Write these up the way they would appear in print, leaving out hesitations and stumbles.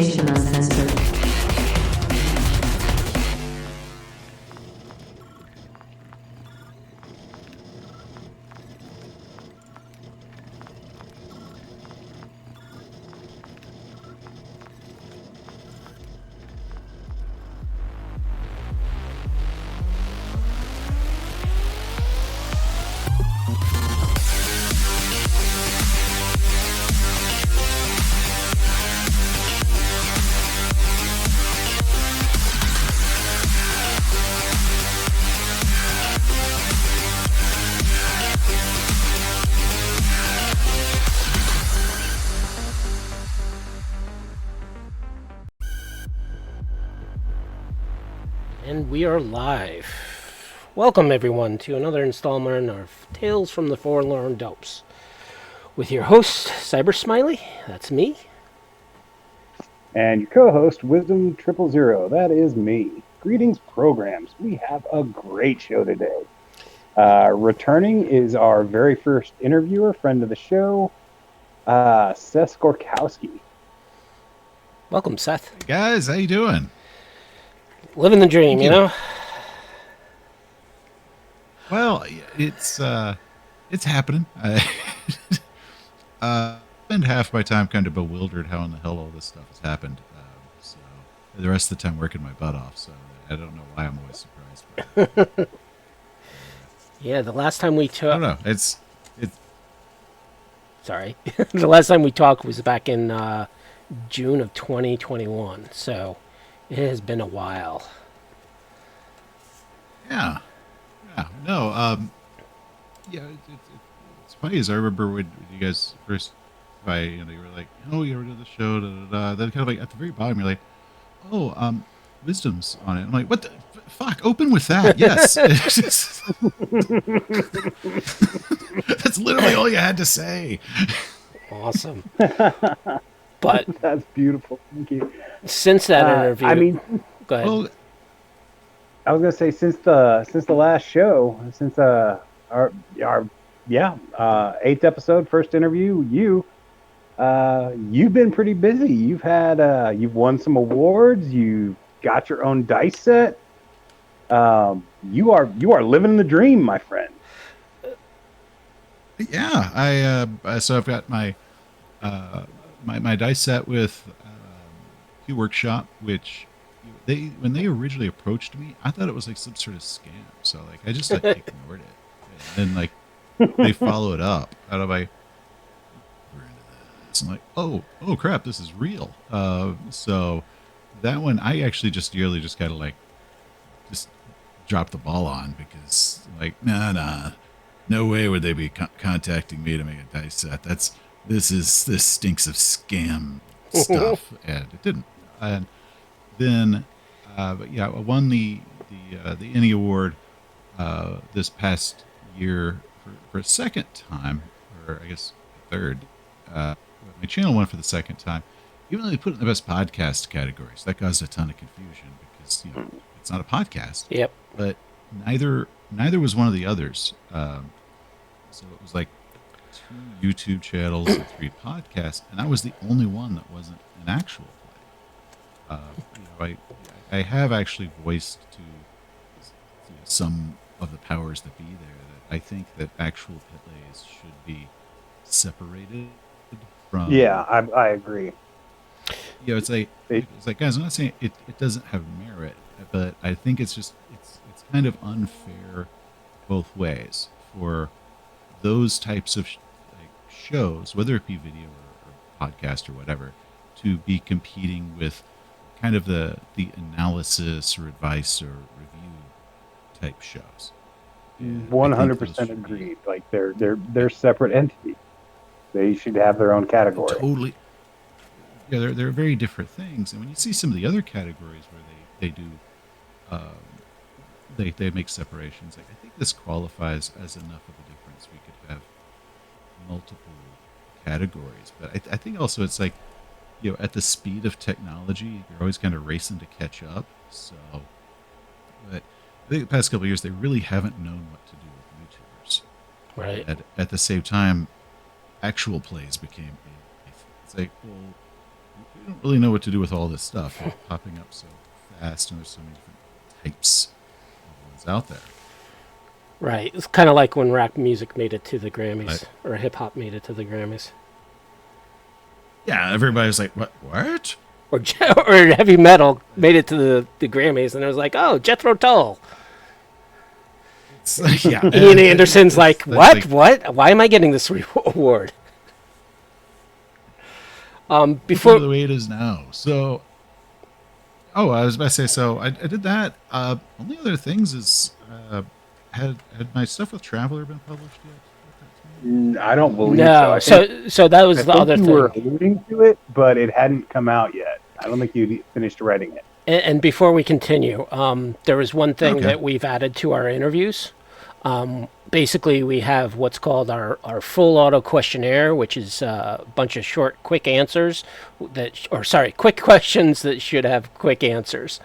Conversation Uncensored. And we are live. Welcome everyone to another installment of Tales from the Forlorn Dopes. With your host, Cybersmily, that's me. And your co-host, Wisdom000, that is me. Greetings, programs. We have a great show today. Returning is our very first interviewer, friend of the show, Seth Skorkowsky. Welcome, Seth. Hey guys, how you doing? Living the dream, you know? Well, it's happening. I spend half my time kind of bewildered how in the hell all this stuff has happened. So the rest of the time working my butt off. So I don't know why I'm always surprised by it. Yeah, the last time we I talked... don't know. It's Sorry. The last time we talked was back in June of 2021, so it has been a while. Yeah. No, it's funny as I remember when you guys first, you were like, oh, you ever did the show, Then kind of like at the very bottom, you're like, oh, Wisdom's on it. I'm like, what the fuck? Open with that. Yes. That's literally all you had to say. Awesome. But That's beautiful. Thank you. since that interview... I mean, go ahead. Well, I was gonna say since the last show, since our 8th episode, first interview, you've been pretty busy. You've won some awards. You've got your own dice set. You are living the dream, my friend. yeah, so I've got my my dice set with Q Workshop, which when they originally approached me, I thought it was like some sort of scam. So like I just like ignored it, and then like they followed up out of my. I'm like, oh crap, this is real. So that one I actually just yearly just kind of like just dropped the ball on, because like no way would they be contacting me to make a dice set. This stinks of scam stuff, and it didn't. And then but yeah, I won the Annie Award this past year for a second time, or I guess third. My channel won for the second time, even though they put it in the best podcast category. So that caused a ton of confusion, because it's not a podcast. Yep. But neither was one of the others. So it was like 2 YouTube channels and 3 podcasts, and I was the only one that wasn't an actual play. I have actually voiced to some of the powers that be there that I think that actual plays should be separated from. Yeah, I agree. It's like guys, I'm not saying it doesn't have merit, but I think it's kind of unfair both ways for those types of shows, whether it be video or podcast or whatever, to be competing with kind of the analysis or advice or review type shows. 100% agreed. Like they're separate entities. They should have their own category. Totally. Yeah, they're very different things. And when you see some of the other categories where they do, they make separations. Like I think this qualifies as enough of a difference. We could have multiple categories, but I think also it's like, at the speed of technology, you're always kind of racing to catch up. So, but I think the past couple of years they really haven't known what to do with YouTubers. Right. At the same time, actual plays became. It's like, well, we don't really know what to do with all this stuff popping up so fast, and there's so many different types of ones out there. Right. It's kind of like when rap music made it to the Grammys, Right. or hip hop made it to the Grammys, Yeah, everybody's like, what? or or heavy metal made it to the Grammys, and it was like, oh, Jethro Tull. It's like, yeah. Ian Anderson's like, that's what? like- What? Why am I getting this award? Before Before the way it is now. So, I was about to say. So I did that. Only other things is had my stuff with Traveler been published yet? I don't believe no, so. I think, so that was I the think other you thing. were alluding to it, but it hadn't come out yet. I don't think you finished writing it. And before we continue, there was one thing Okay. that we've added to our interviews. Basically, we have what's called our full auto questionnaire, which is a bunch of short, quick answers quick questions that should have quick answers.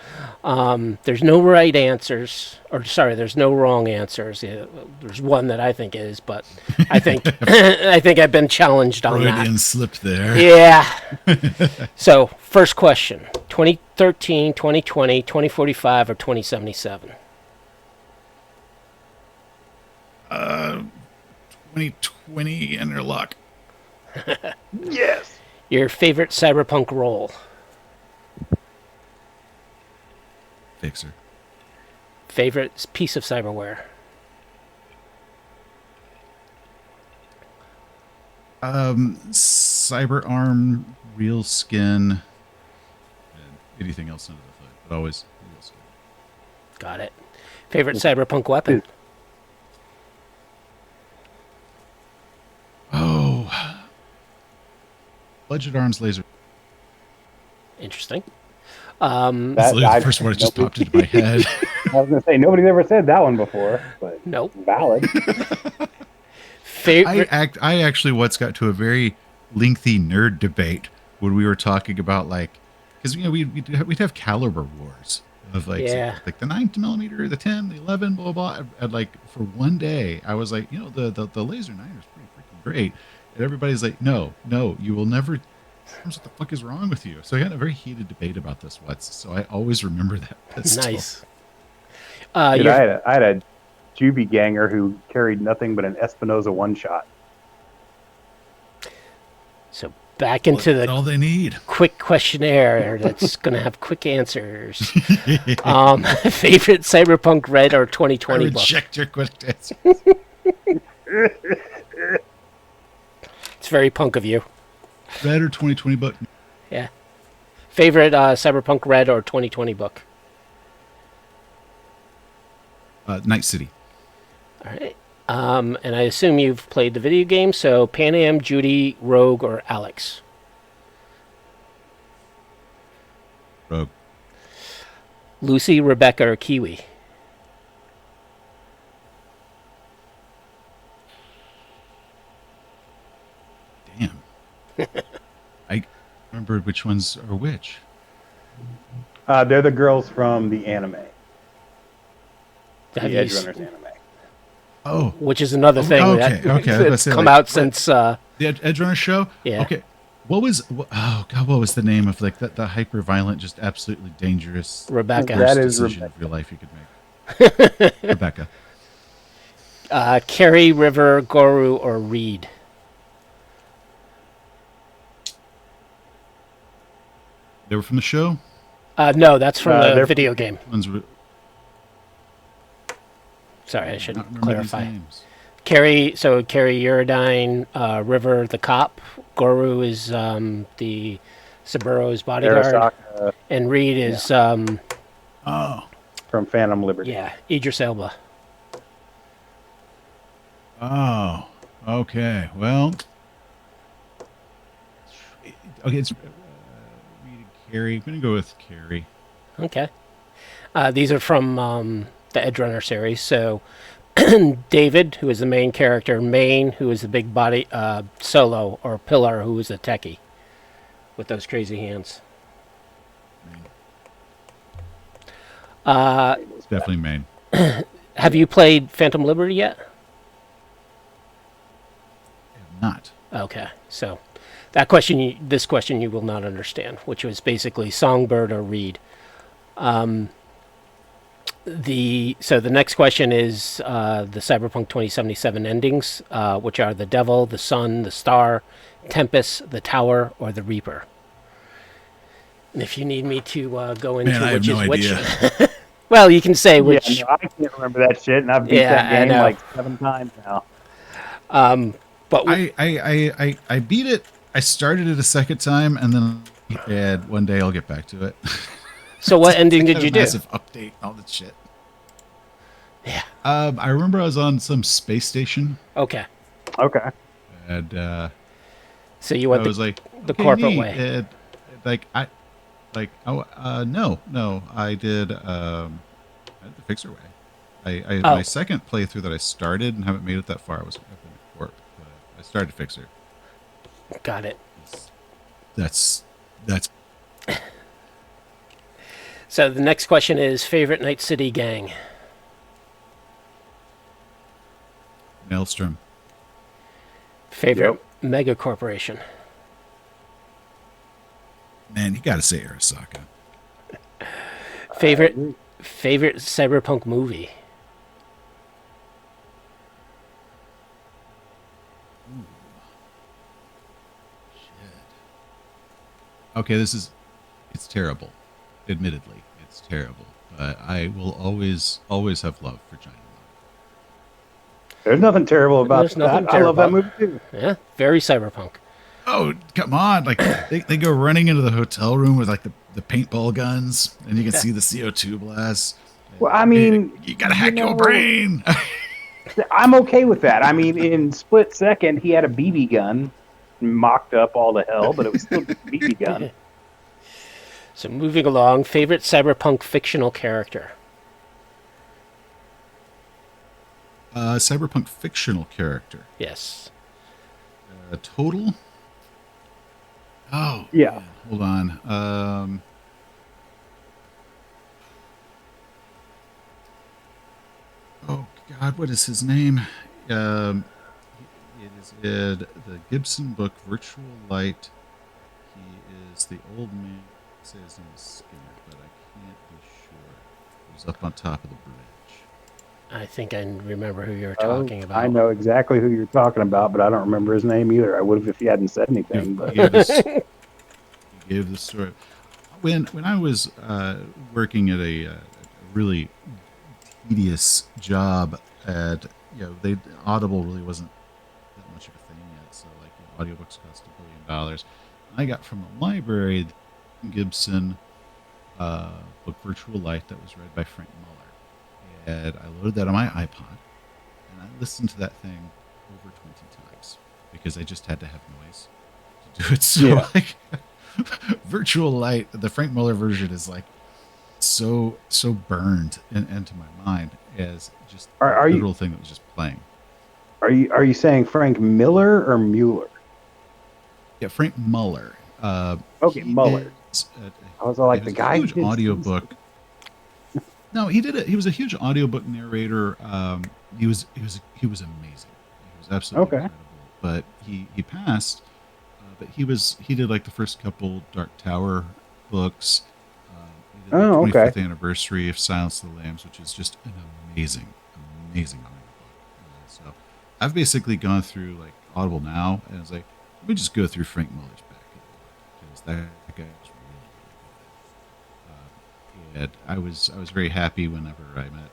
There's no right answers, there's no wrong answers. Yeah, there's one that I think is, but I think I think I've been challenged on that. Freudian slip there. Yeah. So, first question: 2013, 2020, 2045, or 2077? 2020 and your luck. Yes. Your favorite cyberpunk role? Fixer. Favorite piece of cyberware? Cyber arm, real skin, and anything else under the hood, but always real skin. Got it. Favorite cyberpunk weapon? Oh, budget arms laser. Interesting. That's literally the first one that just popped into my head. I was going to say, nobody's ever said that one before, but Nope. valid. Favorite. I actually once got to a very lengthy nerd debate when we were talking about because we'd have caliber wars of Yeah. like the 9mm, the 10, the 11, blah blah. And for one day, I was like, the laser 9 is pretty freaking great, and everybody's like, no, you will never. What the fuck is wrong with you? So I had a very heated debate about this once. So I always remember that pistol. Nice. Dude, I had a juvie ganger who carried nothing but an Espinosa one-shot. So back into That's all the they need. quick questionnaire that's going to have quick answers. Favorite cyberpunk red or I 2020 book? reject your quick answer. It's very punk of you. Red or 2020 book? Yeah. Favorite cyberpunk red or 2020 book? Night City. All right. And I assume you've played the video game, so Pan Am, Judy, Rogue, or Alex? Rogue. Lucy, Rebecca, or Kiwi? Damn. I remembered which ones are which. They're the girls from the anime. The Have you Edgerunners anime. Oh, Which is another thing okay, that, okay. I was gonna that's say, come like, out since... the Edgerunner show? Yeah. Okay. What was the name of the hyper violent, just absolutely dangerous Rebecca. That worst is decision Rebecca. of your life you could make? Rebecca. Carrie, River, Goru, or Reed? They were from the show? No, that's from the they're- video game. Ones were Sorry, I should not remember these clarify. names. Carrie Uridine, River the cop. Goru is the Saburo's bodyguard. Arasaka And Reed is, Oh. from Phantom Liberty. yeah, Idris Elba. Oh. Okay. Well. Okay, it's Reed and Carrie. I'm gonna go with Carrie. Okay. These are from the Edgerunner series. So David, who is the main character, Maine, who is the big body, Solo, or Pillar, who is the techie with those crazy hands. It's definitely Maine. Have you played Phantom Liberty yet? I have not. Okay, so that question, this question you will not understand, which was basically songbird or reed. The next question is the Cyberpunk 2077 endings, which are the Devil, the Sun, the Star, Tempest, the Tower, or the Reaper. And if you need me to go into Man, I have which no is which, idea. well, you can say which. Yeah, no, I can't remember that shit, and I've beat Yeah, that I game know. like 7 times now. But I beat it. I started it a second time, and then one day I'll get back to it. so what ending They did had you a do? massive update and all that shit. Yeah. I remember I was on some space station, Okay. Okay. and So you I went was like, the okay, corporate neat. way. And, no, I did the fixer way. My second playthrough that I started and haven't made it that far was up in the corp. But I started fixer. Got it. That's So the next question is favorite Night City gang. Maelstrom. Favorite mega corporation. Man, you gotta say Arasaka. Favorite cyberpunk movie. Okay, it's terrible. Admittedly, it's terrible. But I will always have love for China. There's nothing terrible about There's nothing that. I love that terrible. movie too. Yeah, very cyberpunk. Oh, come on. Like, they go running into the hotel room with, like, the paintball guns, and you can see the CO2 blasts. Well, I mean, You gotta hack your brain. I'm okay with that. I mean, in split second, he had a BB gun, mocked up all the hell, but it was still just a BB gun. So moving along, favorite cyberpunk fictional character. Cyberpunk fictional character. Yes. Total? Oh. Yeah. Man, hold on. Oh, God, what is his name? It is in the Gibson book, Virtual Light. He is the old man. I say his name is Skinner, but I can't be sure. He was up on top of the bridge. I think I remember who you're talking about. I know exactly who you're talking about, but I don't remember his name either. I would have if he hadn't said anything. But He gave the story. When I was working at a really tedious job at, Audible really wasn't that much of a thing yet. So, like, audiobooks cost $1 billion. I got from the library the Gibson book Virtual Light that was read by Frank Muller. And I loaded that on my iPod, and I listened to that thing over 20 times because I just had to have noise to do it. So, like, Virtual Light, the Frank Muller version is like so burned into my mind as just a literal thing that was just playing. Are you saying Frank Miller or Mueller? Yeah, Frank Muller. Okay, Muller. I was all like, the guy huge audiobook. No, he did it. He was a huge audiobook narrator. He was amazing. He was absolutely incredible. But he passed. But he did like the first couple Dark Tower books. He did the 25th anniversary of Silence of the Lambs, which is just an amazing audiobook. So I've basically gone through like Audible now, and it's like, let me just go through Frank Miller's back because that guy was really good. And I was very happy whenever I met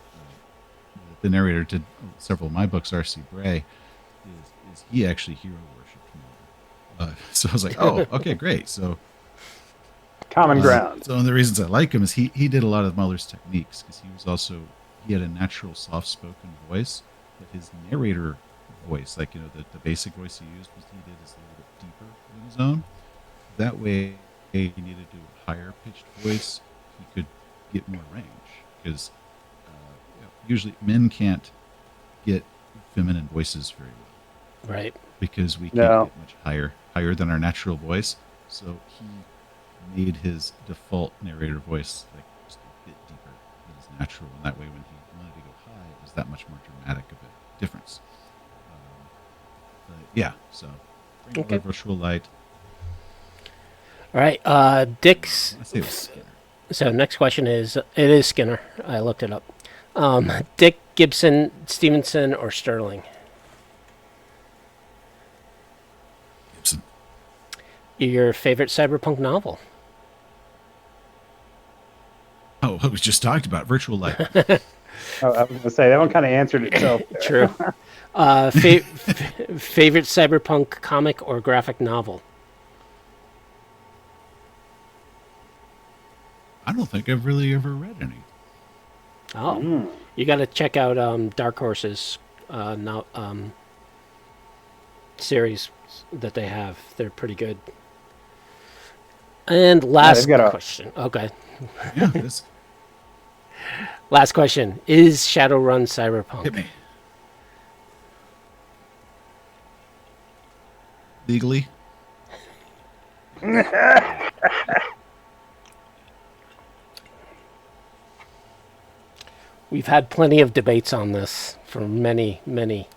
the narrator did several of my books, R.C. Bray. Is he actually hero worshipped Miller? So I was like, oh, okay, great. So common ground. So one of the reasons I like him is he did a lot of Muller's techniques because he had a natural soft-spoken voice, but his narrator voice, like, the basic voice he used, he did is a little bit deeper than his own. That way, he needed to do a higher-pitched voice. He could get more range because usually men can't get feminine voices very well, right? Because we can't get much higher than our natural voice. So he made his default narrator voice like just a bit deeper than his natural, and that way when he wanted to go high, it was that much more dramatic of a difference. But Yeah, so bring Okay. another virtual light. All right. Dick's. I say it was Skinner. So next question is, it is Skinner. I looked it up. Dick, Gibson, Stevenson, or Sterling? Gibson. Your favorite cyberpunk novel? Oh, we just talked about virtual light. Oh, I was going to say, that one kind of answered itself there. True. Favorite cyberpunk comic or graphic novel? I don't think I've really ever read any. Oh, you got to check out Dark Horse's series that they have. They're pretty good. And last question. Okay. Yeah, this Last question. Is Shadowrun cyberpunk? hit me. Legally? We've had plenty of debates on this from many, many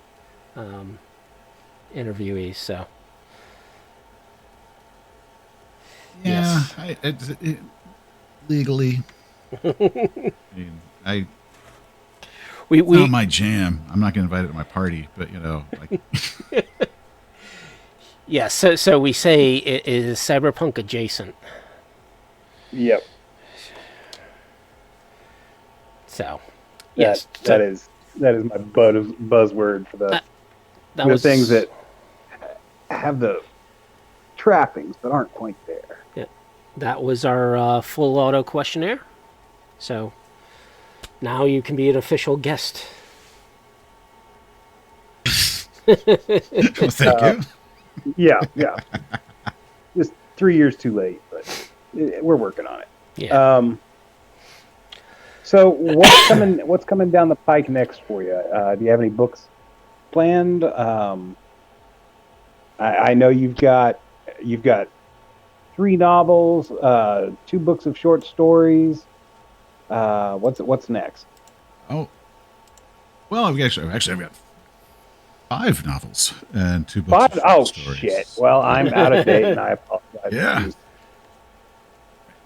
interviewees. So Yeah, Yes. legally. I mean, we it's not my jam. I'm not going to invite it to my party, but like, yeah. So we say it is cyberpunk adjacent. Yep. So yes, That is my buzzword for the things that have the trappings but aren't quite there. Yeah, that was our full auto questionnaire. So now you can be an official guest. well, thank you. Yeah. Just 3 years too late, but we're working on it. Yeah. So what's coming down the pike next for you? Do you have any books planned? I know you've got 3 novels, 2 books of short stories. What's next? Oh, well, I've got 5 novels and 2 books. 5? Oh shit! Well, I'm out of date, and I apologize. Yeah.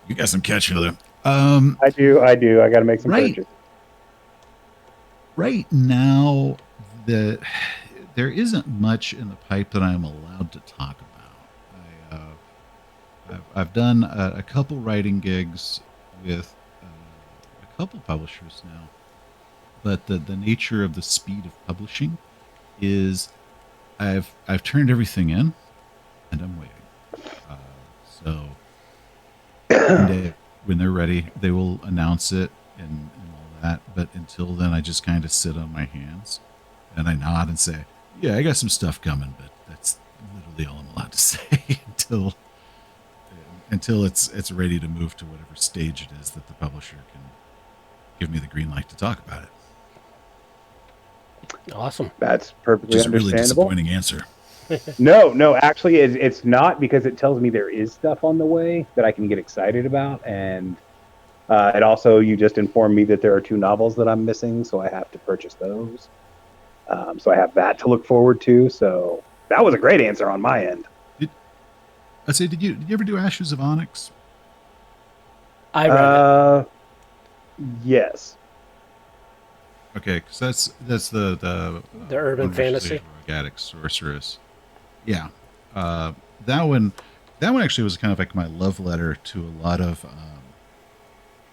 You got some catch up. I do. I got to make some purchases. Right now, there isn't much in the pipe that I'm allowed to talk about. I've done a couple writing gigs with a couple publishers now, but the nature of the speed of publishing is I've turned everything in, and I'm waiting. So one day, when they're ready, they will announce it and all that. But until then, I just kind of sit on my hands and I nod and say, "Yeah, I got some stuff coming," but that's literally all I'm allowed to say until it's ready to move to whatever stage it is that the publisher can give me the green light to talk about it. Awesome. That's perfectly Just a understandable. really disappointing answer. No, actually, it's not, because it tells me there is stuff on the way that I can get excited about, and it also, you just informed me that there are 2 novels that I'm missing, so I have to purchase those. So I have that to look forward to. So that was a great answer on my end. I'd say, did you ever do Ashes of Onyx? I read it. Yes. Okay, because that's the urban fantasy rogue sorceress. Yeah, that one actually was kind of like my love letter to a lot of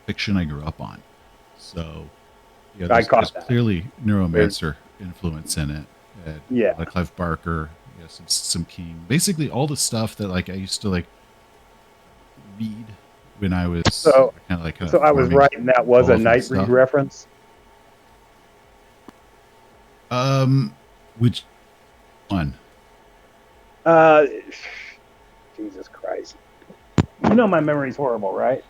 fiction I grew up on. So yeah, there's clearly Neuromancer influence in it. Yeah, like Clive Barker, some King, basically all the stuff that like I used to like read when I was so I was right, and that was a Nightbreed reference. Which one? Jesus Christ! You know my memory's horrible, right?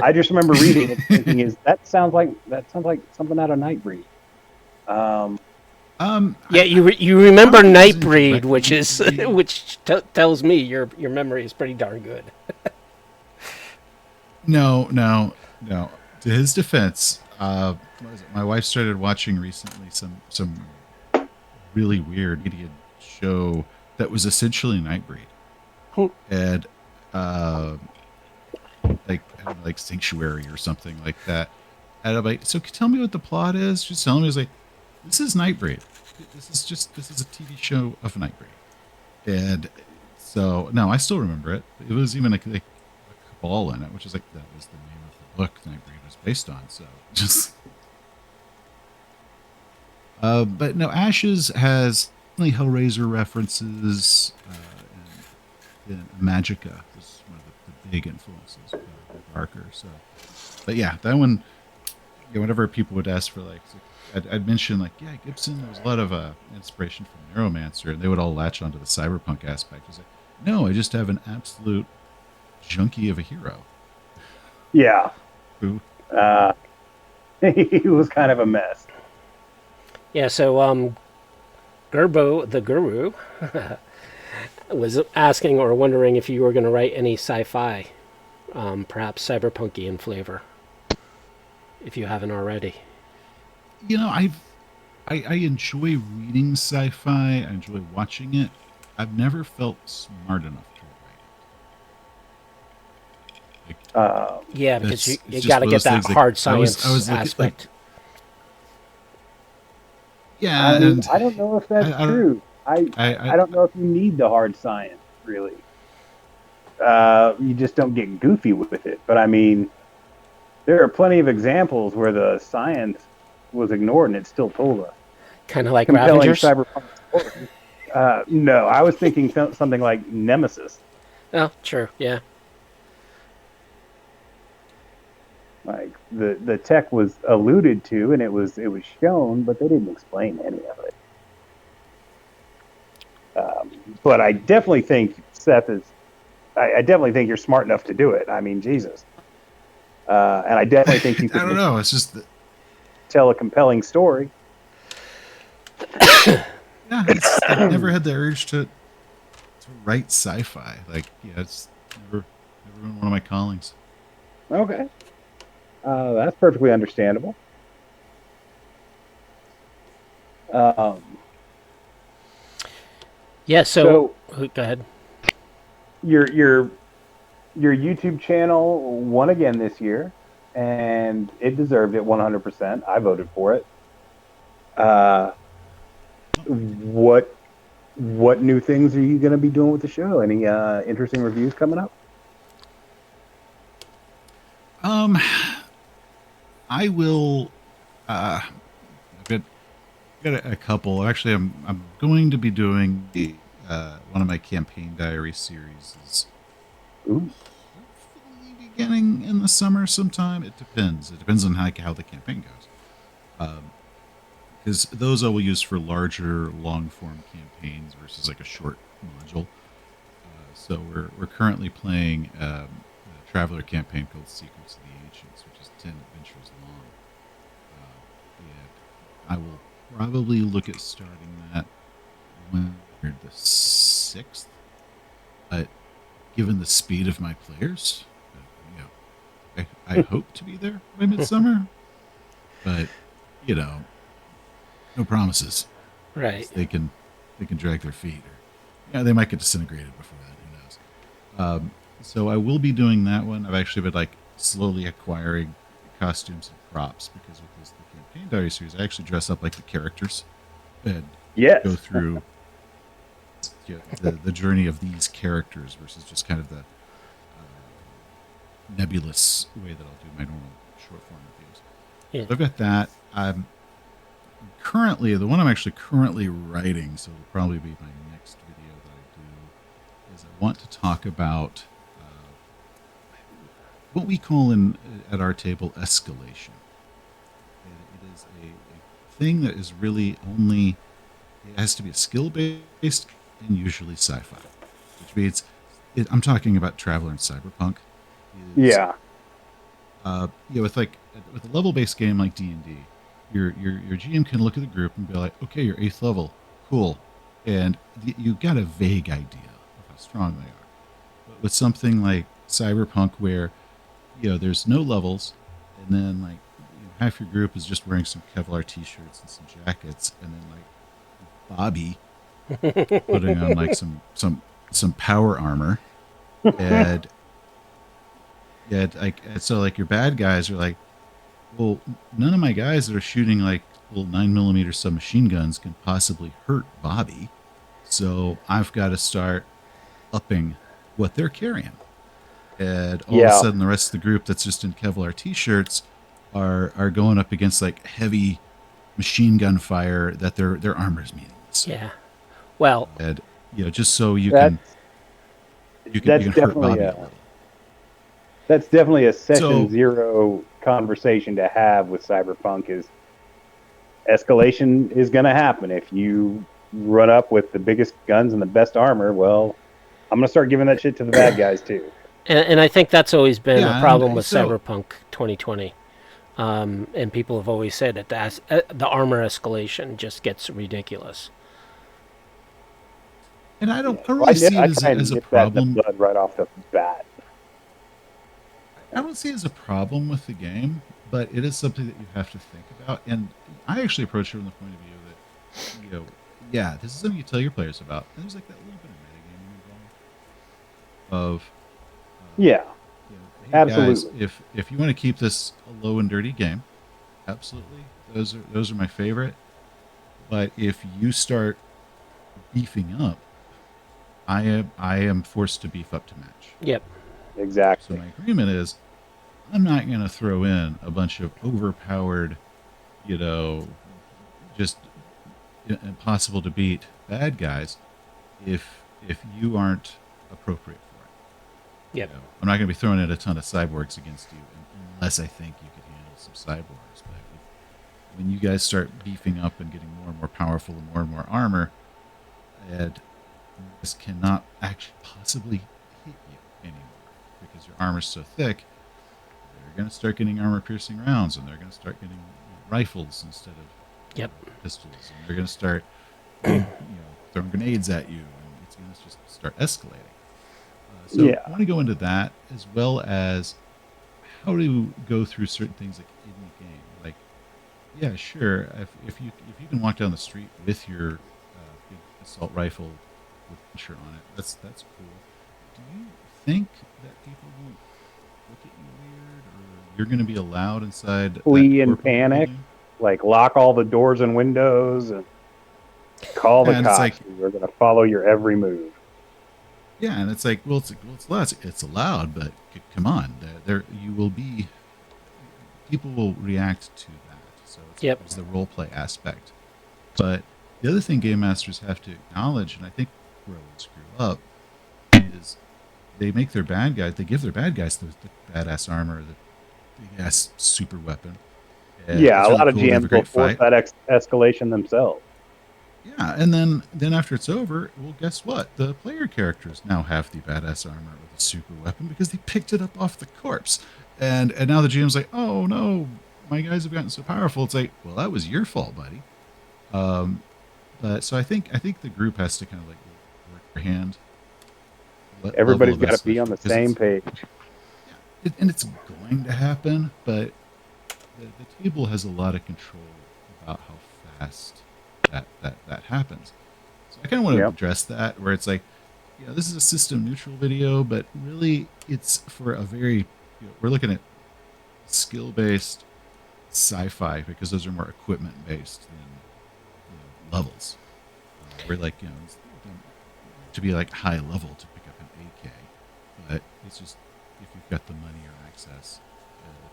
I just remember reading it, thinking, that sounds like something out of Nightbreed. Yeah, you remember Nightbreed, which tells me your memory is pretty darn good. No. To his defense, my wife started watching recently some really weird idiot show that was essentially Nightbreed, and like I don't know, like Sanctuary or something like that. And I'm like, so tell me what the plot is. Just tell me. It's like, this is Nightbreed. This is a TV show of Nightbreed. And so no, I still remember it. It was even like a cabal in it, which is like that was the name of the book Nightbreed was based on. So just but no, Ashes has only Hellraiser references, and Magica was one of the big influences of Barker. So, but yeah, that one. Yeah, whenever people would ask for like, I'd mention like, yeah, Gibson. There was a lot of inspiration from Neuromancer, and they would all latch onto the cyberpunk aspect. It's like, no, I just have an absolute junkie of a hero. Yeah. Who? He was kind of a mess. Yeah, so Gerbo, the guru, was asking or wondering if you were going to write any sci-fi, perhaps cyberpunky in flavor, if you haven't already. You know, I enjoy reading sci-fi. I enjoy watching it. I've never felt smart enough to write it. Like, Yeah, because you it's got to get just one of that those things, hard like, science I was aspect. yeah, I mean, and I don't know if that's I true. I don't know if you need the hard science, really. You just don't get goofy with it. But I mean, there are plenty of examples where the science was ignored and it still told us. Kind of like Compelling Ravengers. cyberpunk story. No, I was thinking something like Nemesis. Oh, true, yeah. Like the tech was alluded to and it was shown, but they didn't explain any of it. But I definitely think Seth is. I definitely think you're smart enough to do it. I mean, Jesus. And I definitely think you I could don't know. It's just that, tell a compelling story. yeah, I've never had the urge to write sci-fi. Like, yeah, it's never been one of my callings. Okay. That's perfectly understandable. Yeah, so go ahead. Your YouTube channel won again this year, and it deserved it 100%. I voted for it. What new things are you going to be doing with the show? Any interesting reviews coming up? I will. I've got a couple. Actually, I'm going to be doing one of my campaign diary series. Ooh. Hopefully beginning in the summer sometime. It depends. It depends on how the campaign goes. Because those I will use for larger, long-form campaigns versus like a short module. So we're currently playing a Traveler campaign called Secrets of the Ancients, which is 10 adventures long. And I will probably look at starting that when we're the 6th. But given the speed of my players, I hope to be there by midsummer. But no promises. Right. They can drag their feet, or they might get disintegrated before that. Who knows? So I will be doing that one. I've actually been like slowly acquiring costumes and props because with the campaign diary series, I actually dress up like the characters and go through the journey of these characters versus just kind of the nebulous way that I'll do my normal short form reviews. Yeah. So I've got that. I'm currently the one I'm actually currently writing, so it'll probably be my next video that I do. Is I want to talk about what we call at our table escalation. It is a thing that is really only, it has to be a skill based and usually sci-fi, which means I'm talking about Traveler and Cyberpunk. With a level based game like D&D, your GM can look at the group and be like, okay, you're 8th level, cool, and you got a vague idea of how strong they are. But with something like Cyberpunk, where there's no levels, and then like half your group is just wearing some Kevlar t-shirts and some jackets, and then like Bobby, putting on like some power armor, and so like your bad guys are like, well, none of my guys that are shooting like little 9mm submachine guns can possibly hurt Bobby, so I've got to start upping what they're carrying. And all of a sudden, the rest of the group that's just in Kevlar t-shirts are going up against like heavy machine gun fire that their armor's meaningless. Yeah. Well, and just so you can hurt Bobby a little. That's definitely a session zero conversation to have with Cyberpunk. Is escalation is going to happen if you run up with the biggest guns and the best armor. Well, I'm going to start giving that shit to the bad guys too. And I think that's always been a problem with Cyberpunk 2020. And people have always said that the armor escalation just gets ridiculous. And I don't really see it as a problem. Blood right off the bat. I don't see it as a problem with the game, but it is something that you have to think about. And I actually approach it from the point of view that, this is something you tell your players about. And there's like that little bit of metagaming involved. Hey Guys, absolutely. if you want to keep this a low and dirty game, absolutely, those are my favorite. But if you start beefing up, I am forced to beef up to match. Yep. Exactly. So my agreement is, I'm not going to throw in a bunch of overpowered, just impossible to beat bad guys if you aren't appropriate for it. Yep. I'm not going to be throwing in a ton of cyborgs against you unless I think you could handle some cyborgs. But when you guys start beefing up and getting more and more powerful and more armor, and this cannot actually possibly hit you anymore because your armor's so thick, they're going to start getting armor-piercing rounds, and they're going to start getting rifles instead of pistols, and they're going to start throwing grenades at you, and it's going to just start escalating. I want to go into that, as well as how to go through certain things like in the game. Like, sure, if you can walk down the street with your big assault rifle with picture on it, that's cool. Do you think that people won't look at you weird, or you're going to be allowed inside? Flee and panic, like lock all the doors and windows, and call the cops. We're going to follow your every move. Yeah, and it's like, it's allowed, but come on, you will be. People will react to that, so it's the role play aspect. But the other thing game masters have to acknowledge, and I think where I would screw up, is they make their bad guys. They give their bad guys the badass armor, the big ass super weapon. A lot of GMs will force that escalation themselves. Yeah, and then after it's over, well, guess what? The player characters now have the badass armor with a super weapon because they picked it up off the corpse. And now the GM's like, oh no, my guys have gotten so powerful. It's like, well, that was your fault, buddy. But so I think the group has to kind of like work their hand. Everybody's got to be on the same page. Yeah, and it's going to happen, but the table has a lot of control about how fast that happens. So I kind of want to address that, where it's like, this is a system neutral video, but really it's for a very, we're looking at skill based sci-fi, because those are more equipment based than levels. We're like, to be like high level to pick up an AK, but it's just if you've got the money or access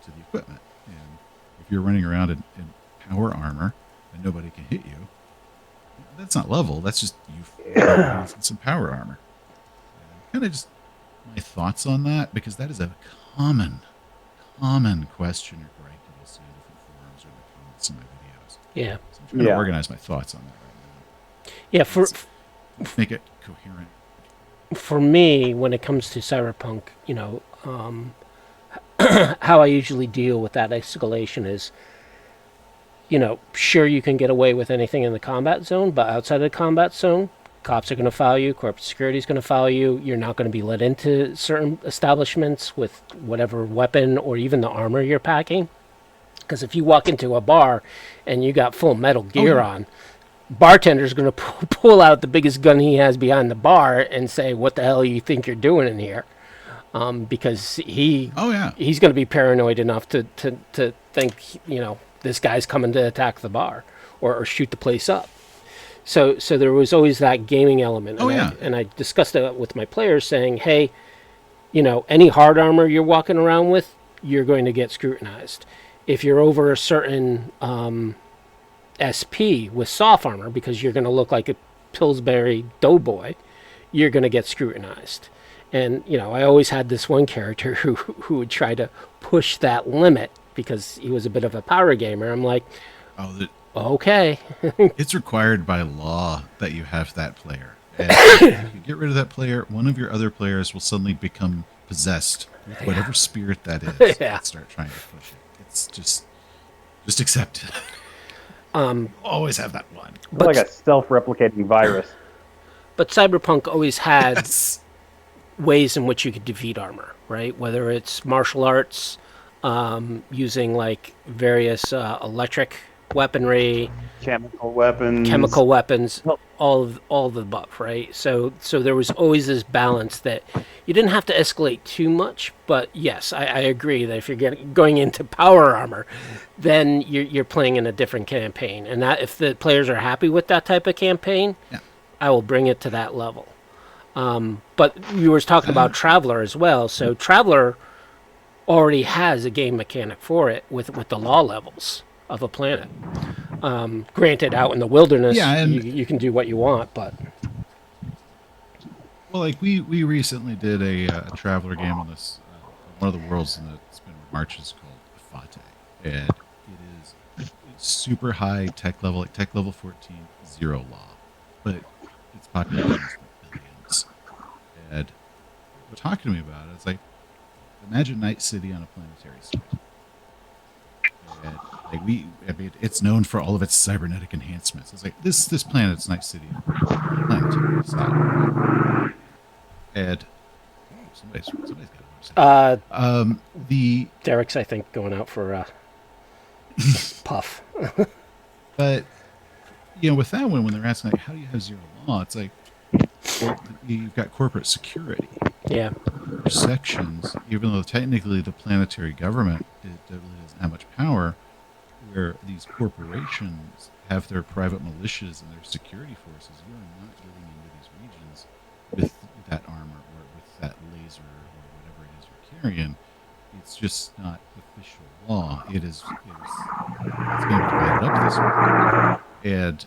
to the equipment, and if you're running around in power armor and nobody can hit you, that's not level. That's just you some power armor. Kind of just my thoughts on that, because that is a common question or gripe that I'll see in different forums or in the comments in my videos. Yeah. So I'm trying to organize my thoughts on that right now. Yeah, Let's make it coherent. For me, when it comes to Cyberpunk, how I usually deal with that escalation is, sure, you can get away with anything in the combat zone, but outside of the combat zone, cops are going to follow you, corporate security is going to follow you, you're not going to be let into certain establishments with whatever weapon or even the armor you're packing. Because if you walk into a bar and you got full metal gear on, bartender's going to pull out the biggest gun he has behind the bar and say, "What the hell you think you're doing in here?" Because he's going to be paranoid enough to think, this guy's coming to attack the bar or shoot the place up. So there was always that gaming element. And I discussed it with my players, saying, "Hey, any hard armor you're walking around with, you're going to get scrutinized. If you're over a certain SP with soft armor, because you're going to look like a Pillsbury doughboy, you're going to get scrutinized." And, I always had this one character who would try to push that limit because he was a bit of a power gamer. I'm like, okay. It's required by law that you have that player. And if you get rid of that player, one of your other players will suddenly become possessed with whatever spirit that is and start trying to push it. It's just accept it. Always have that one. But, like a self-replicating virus. But Cyberpunk always had ways in which you could defeat armor, right? Whether it's martial arts, using like various electric weaponry, chemical weapons, all of the above, right? So there was always this balance that you didn't have to escalate too much. But yes, I agree that if you're going into power armor, then you're playing in a different campaign, and that if the players are happy with that type of campaign, I will bring it to that level. But you were talking about Traveler as well. So Traveler already has a game mechanic for it with the law levels of a planet. Granted, out in the wilderness, you can do what you want, but... Well, like we recently did a Traveler game on this, one of the worlds in the Spin Marches called Fate. And it is super high tech level, like tech level 14, 0 law. But its population is billions. And they're talking to me about it. It's like, imagine Night City on a planetary scale. And like it's known for all of its cybernetic enhancements. It's like this planet's Night City, planetary style. And somebody's got the Derek's, I think, going out for a puff. But with that one, when they're asking like, how do you have 0 law? It's like, well, you've got corporate security. Yeah. Sections, even though technically the planetary government really doesn't have much power, where these corporations have their private militias and their security forces, you are not getting into these regions with that armor or with that laser or whatever it is you're carrying. It's just not official law. It's going to be divided up this way. And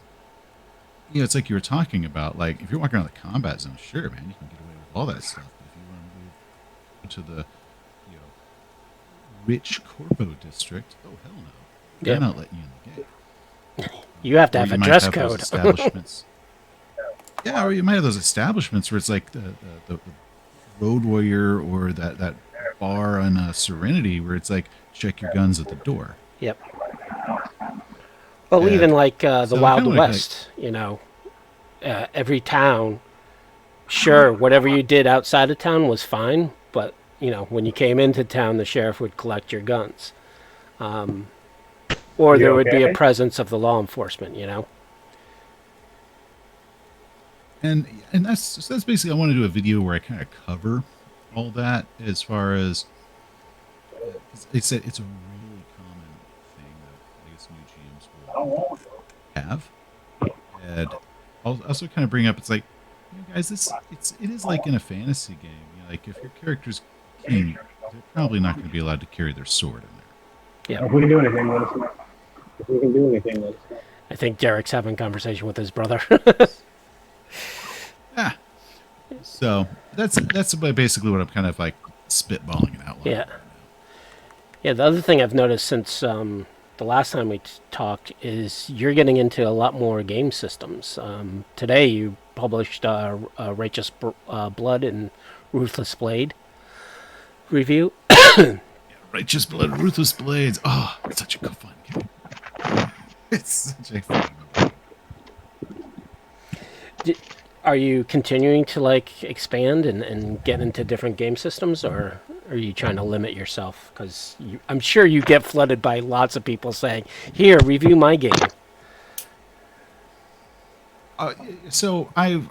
it's like you were talking about, like if you're walking around the combat zone, sure, man, you can get away with all that stuff. But if you want to move into the rich Corpo district, oh hell no, they're not letting you in the game. You have to have a dress code. Establishments. Yeah, or you might have those establishments where it's like the Road Warrior or that bar on Serenity where it's like check your guns at the door. Yep. Well, even like the Wild West, every town, sure, whatever you did outside of town was fine, but, when you came into town, the sheriff would collect your guns. Or there would be a presence of the law enforcement, And that's basically, I want to do a video where I kind of cover all that as far as, it's a really common thing that I guess new GMs will have. And I'll also kind of bring up, it's like, guys, it is like in a fantasy game. Like if your character's king, they're probably not going to be allowed to carry their sword in there. Yeah. If we can do anything, let us know. If we can do anything, let us know. I think Derek's having a conversation with his brother. So that's basically what I'm kind of like spitballing it out loud. Yeah. Yeah, the other thing I've noticed since the last time we talked is you're getting into a lot more game systems. Today you published Righteous Blood and Ruthless Blade review. Righteous Blood, Ruthless Blades. Oh, it's such a good fun game. It's such a fun game. Are you continuing to expand and get into different game systems, or are you trying to limit yourself? Because I'm sure you get flooded by lots of people saying, "Here, review my game." So I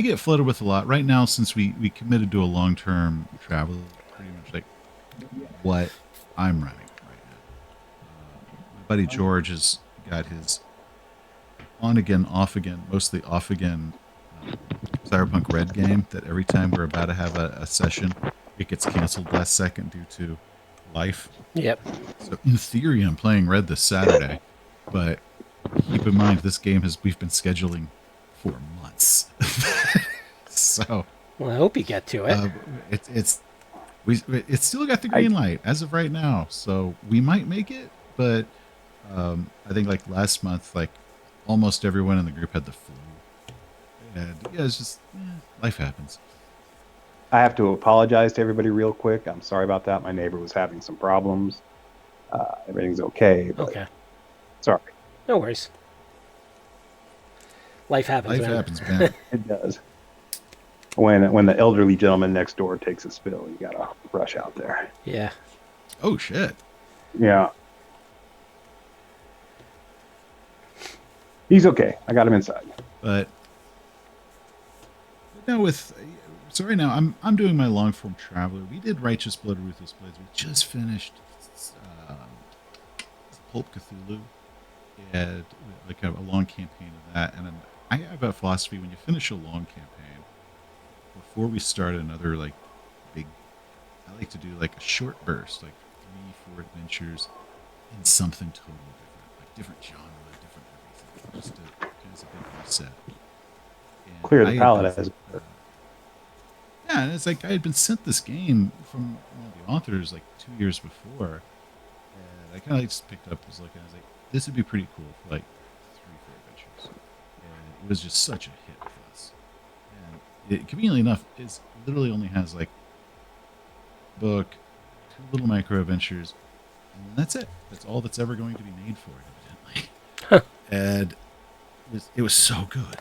get flooded with a lot right now since we committed to a long term travel. Pretty much like what I'm running right now. My buddy George has got his on again, off again, mostly off again Cyberpunk Red game that every time we're about to have a session, it gets canceled last second due to life. Yep. So in theory, I'm playing Red this Saturday, but keep in mind this game we've been scheduling for months. So Well, I hope you get to it. it's still got the green light as of right now, so we might make it. But I think like last month, like almost everyone in the group had the flu, and yeah, it's just life happens. I have to apologize to everybody real quick. I'm sorry about that. My neighbor was having some problems. Everything's okay. But Okay. sorry. No worries. Life happens. Life man. happens, man. It does. When the elderly gentleman next door takes a spill, you gotta rush out there. Yeah. Oh shit. Yeah. He's okay. I got him inside. But now so right now I'm doing my long form Traveler. We did Righteous Blood, Ruthless Blades. We just finished Pulp Cthulhu. And like a long campaign of that. And then I have a philosophy: when you finish a long campaign, before we start another like big, I like to do like a short burst, like 3-4 adventures in something totally different, like different genre, different everything, just to kind of a big reset. And Clear the palette as yeah, and it's like I had been sent this game from one of the authors like 2 years before, and I kind of like just picked up, was looking, I was like, this would be pretty cool for like 3-4 adventures, and it was just such a hit with us. And it, conveniently enough, is literally only has like book, 2 little micro adventures, and that's it. That's all that's ever going to be made for it, evidently. Huh. And it was so good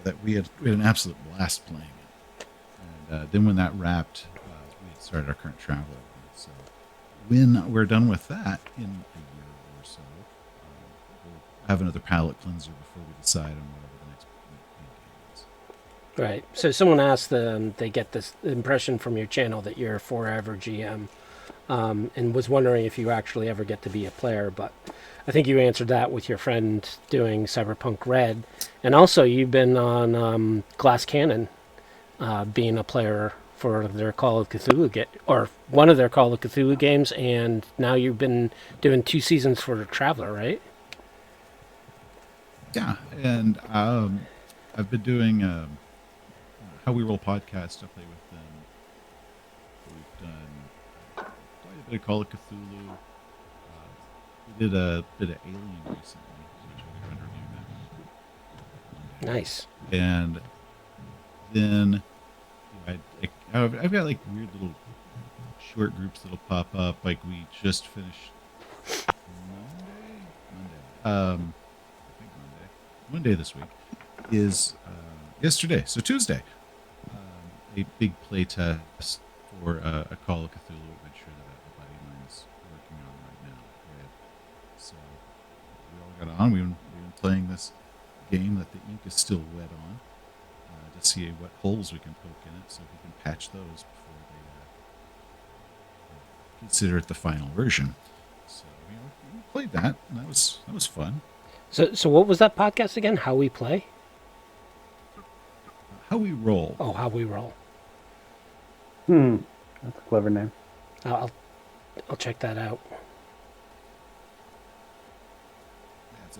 that we had an absolute blast playing it. And then when that wrapped, we had started our current travel. So when we're done with that in a year or so, we'll have another palate cleanser before we decide on whatever the next big game is. Right. So someone asked they get this impression from your channel that you're a forever GM, and was wondering if you actually ever get to be a player. But I think you answered that with your friend doing Cyberpunk Red, and also you've been on Glass Cannon, being a player for their Call of Cthulhu or one of their Call of Cthulhu games, and now you've been doing 2 seasons for Traveler, right? Yeah, and I've been doing How We Roll podcast. I play with them. We've done quite a bit of Call of Cthulhu. We did a bit of Alien recently, which I can review that. Nice. And then I've got like weird little short groups that'll pop up. Like we just finished Monday this week is yesterday, so Tuesday, a big play test for a Call of Cthulhu adventure that a buddy of mine is working on right now. And so we all got on. We've been playing this game that the ink is still wet on, to see what holes we can poke in it, so we can patch those before they consider it the final version. So we played that, and that was fun. So what was that podcast again? How We Play? How We Roll. Oh, How We Roll. That's a clever name. I'll check that out. That's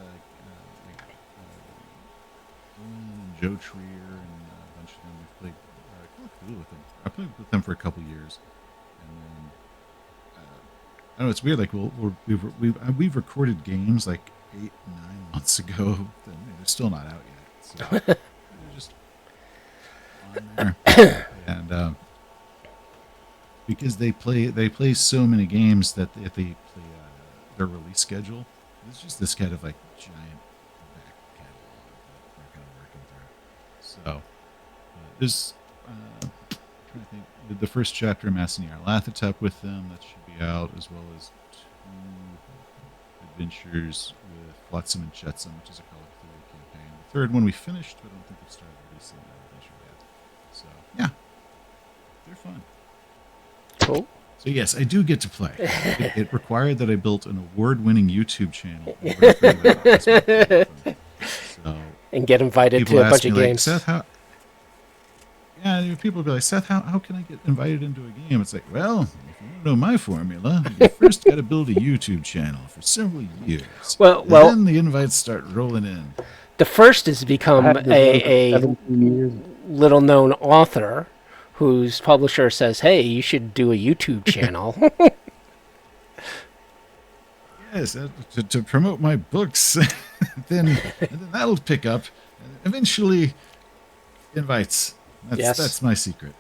Joe Trier and a bunch of them. We've played Call of Cthulhu with them. I played with them for a couple years, and then I don't know. It's weird. Like we've recorded games like 8-9 months ago, and they're still not out yet. So they're just on there, and because they play so many games that if they play their release schedule, it's just this kind of like giant back catalog that they're kind of working through. So there's I'm trying to think, the first chapter of Mass Nyarlathotep with them that should be out, as well as 2 adventures with Flotsam and Jetsam, which is a Call of Cthulhu campaign with third one we finished, but I don't think we've started releasing that adventure yet. So yeah, they're fun. Cool. So yes, I do get to play. It required that I built an award-winning YouTube channel. In order for me to so And get invited people to a ask bunch me, of like, games. Seth, how? Yeah, people will be like, Seth, how can I get invited into a game? It's like, well, if you want to know my formula, you first got to build a YouTube channel for several years. Well, And then the invites start rolling in. the first has I become had this a 17 years. little-known author whose publisher says, hey, you should do a YouTube channel. Yes, to promote my books, then that'll pick up. Eventually, invites. That's my secret.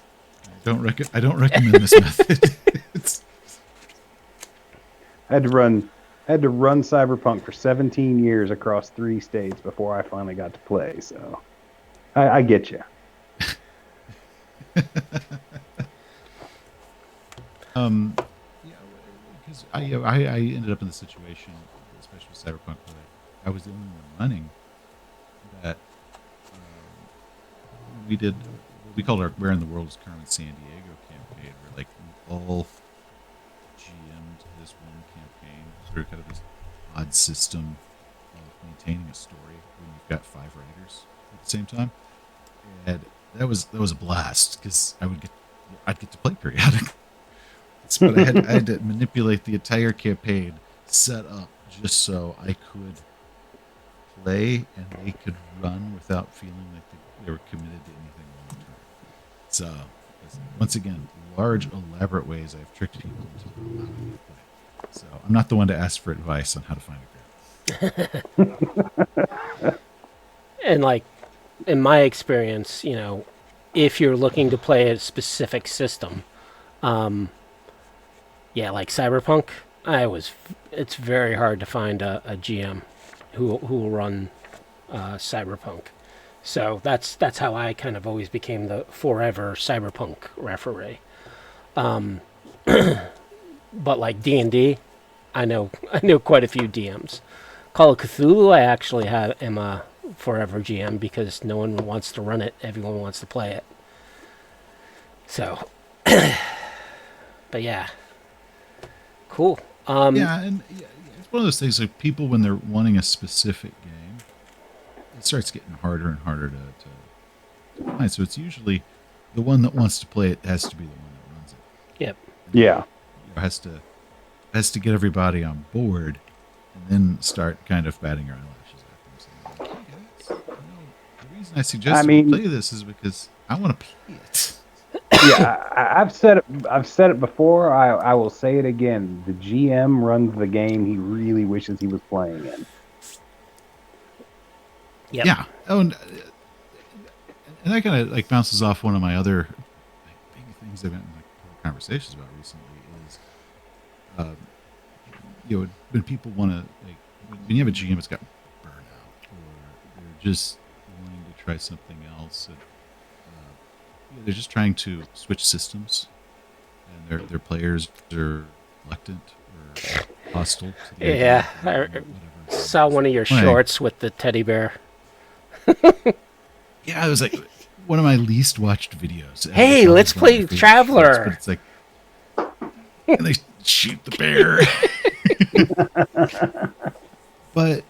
I don't recommend this method. I had to run Cyberpunk for 17 years across 3 states before I finally got to play. So I get you. Because I ended up in the situation, especially with Cyberpunk, where I was the only one running that we called our Where in the World is Carmen San Diego campaign, where like we all GM'd this one campaign through kind of this odd system of maintaining a story when you've got 5 writers at the same time, and that was a blast because I'd get to play periodically. But I had to manipulate the entire campaign set up just so I could play and they could run without feeling like they were committed to anything long term. So, once again, large, elaborate ways I've tricked people into allowing me to play. So, I'm not the one to ask for advice on how to find a group. And like, in my experience, if you're looking to play a specific system, like Cyberpunk, it's very hard to find a GM who will run Cyberpunk. So that's how I kind of always became the forever Cyberpunk referee. But like D&D, I know quite a few DMs. Call of Cthulhu, I actually am a forever GM because no one wants to run it, everyone wants to play it. So, but yeah. Cool. And it's one of those things like people when they're wanting a specific game, it starts getting harder and harder to find. So it's usually the one that wants to play it has to be the one that runs it. Yep. Yeah. Has to get everybody on board, and then start kind of batting your eyelashes at them. Saying, hey guys, the reason I suggest you play this is because I want to play it. Yeah, I've said it before. I will say it again. The GM runs the game he really wishes he was playing in. Yep. Yeah. Oh, and that kind of like bounces off one of my other big things I've been in conversations about recently is, when people want to when you have a GM that's got burnout or they're just wanting to try something else. And, they're just trying to switch systems, and their players are reluctant or hostile to the Yeah, idea, I saw one of your shorts with the teddy bear. Yeah, it was like one of my least watched videos. Hey, let's play Traveler. But it's like, and they shoot the bear. But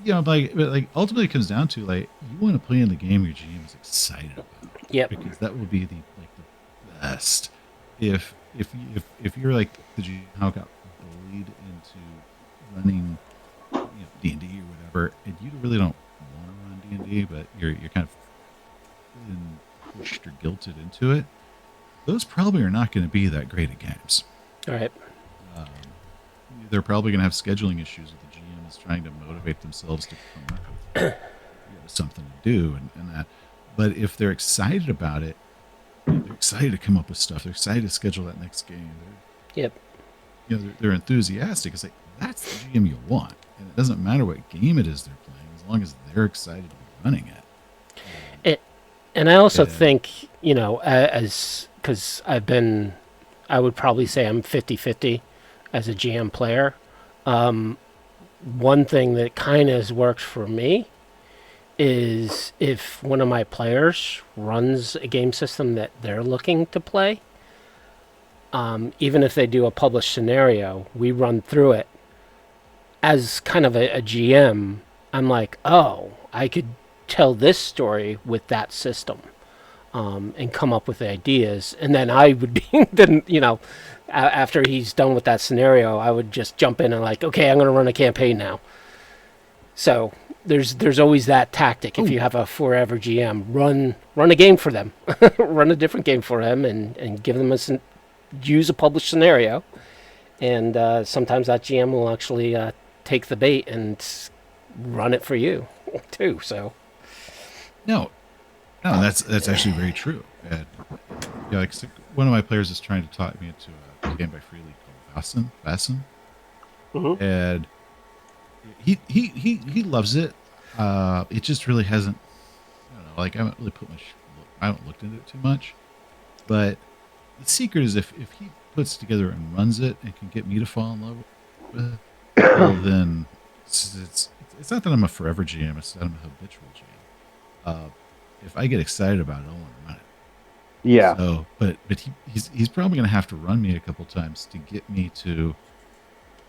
like ultimately, it comes down to like you want to play in the game your GM is excited about. Yep. Because that will be the best. If you're like the GM how got bullied into running D&D or whatever, and you really don't want to run D&D, but you're kind of feeling pushed or guilted into it, those probably are not going to be that great at games. All right. They're probably going to have scheduling issues with the GM is trying to motivate themselves to come up with something to do and that. But if they're excited about it, they're excited to come up with stuff. They're excited to schedule that next game. They're enthusiastic. It's like that's the GM you want, and it doesn't matter what game it is they're playing as long as they're excited to be running it. And I also think because I would probably say I'm 50-50 as a GM player. One thing that kind of has worked for me is if one of my players runs a game system that they're looking to play, even if they do a published scenario, we run through it as kind of a GM. I'm like, oh, I could tell this story with that system, and come up with ideas. And then I would be, then, after he's done with that scenario, I would just jump in and like, okay, I'm going to run a campaign now. So there's always that tactic. If you have a forever GM, run a game for them, run a different game for them, and give them use a published scenario. And sometimes that GM will actually take the bait and run it for you too. So No, that's actually very true. And, like one of my players is trying to talk me into a game by Freely called Vaesen. Mm-hmm. And he loves it. It just really hasn't. I don't know. Like I haven't really I haven't looked into it too much. But the secret is if he puts together and runs it and can get me to fall in love with it, well, then it's not that I'm a forever GM. It's that I'm a habitual GM. If I get excited about it, I want to run it. Yeah. So, but he's probably going to have to run me a couple times to get me to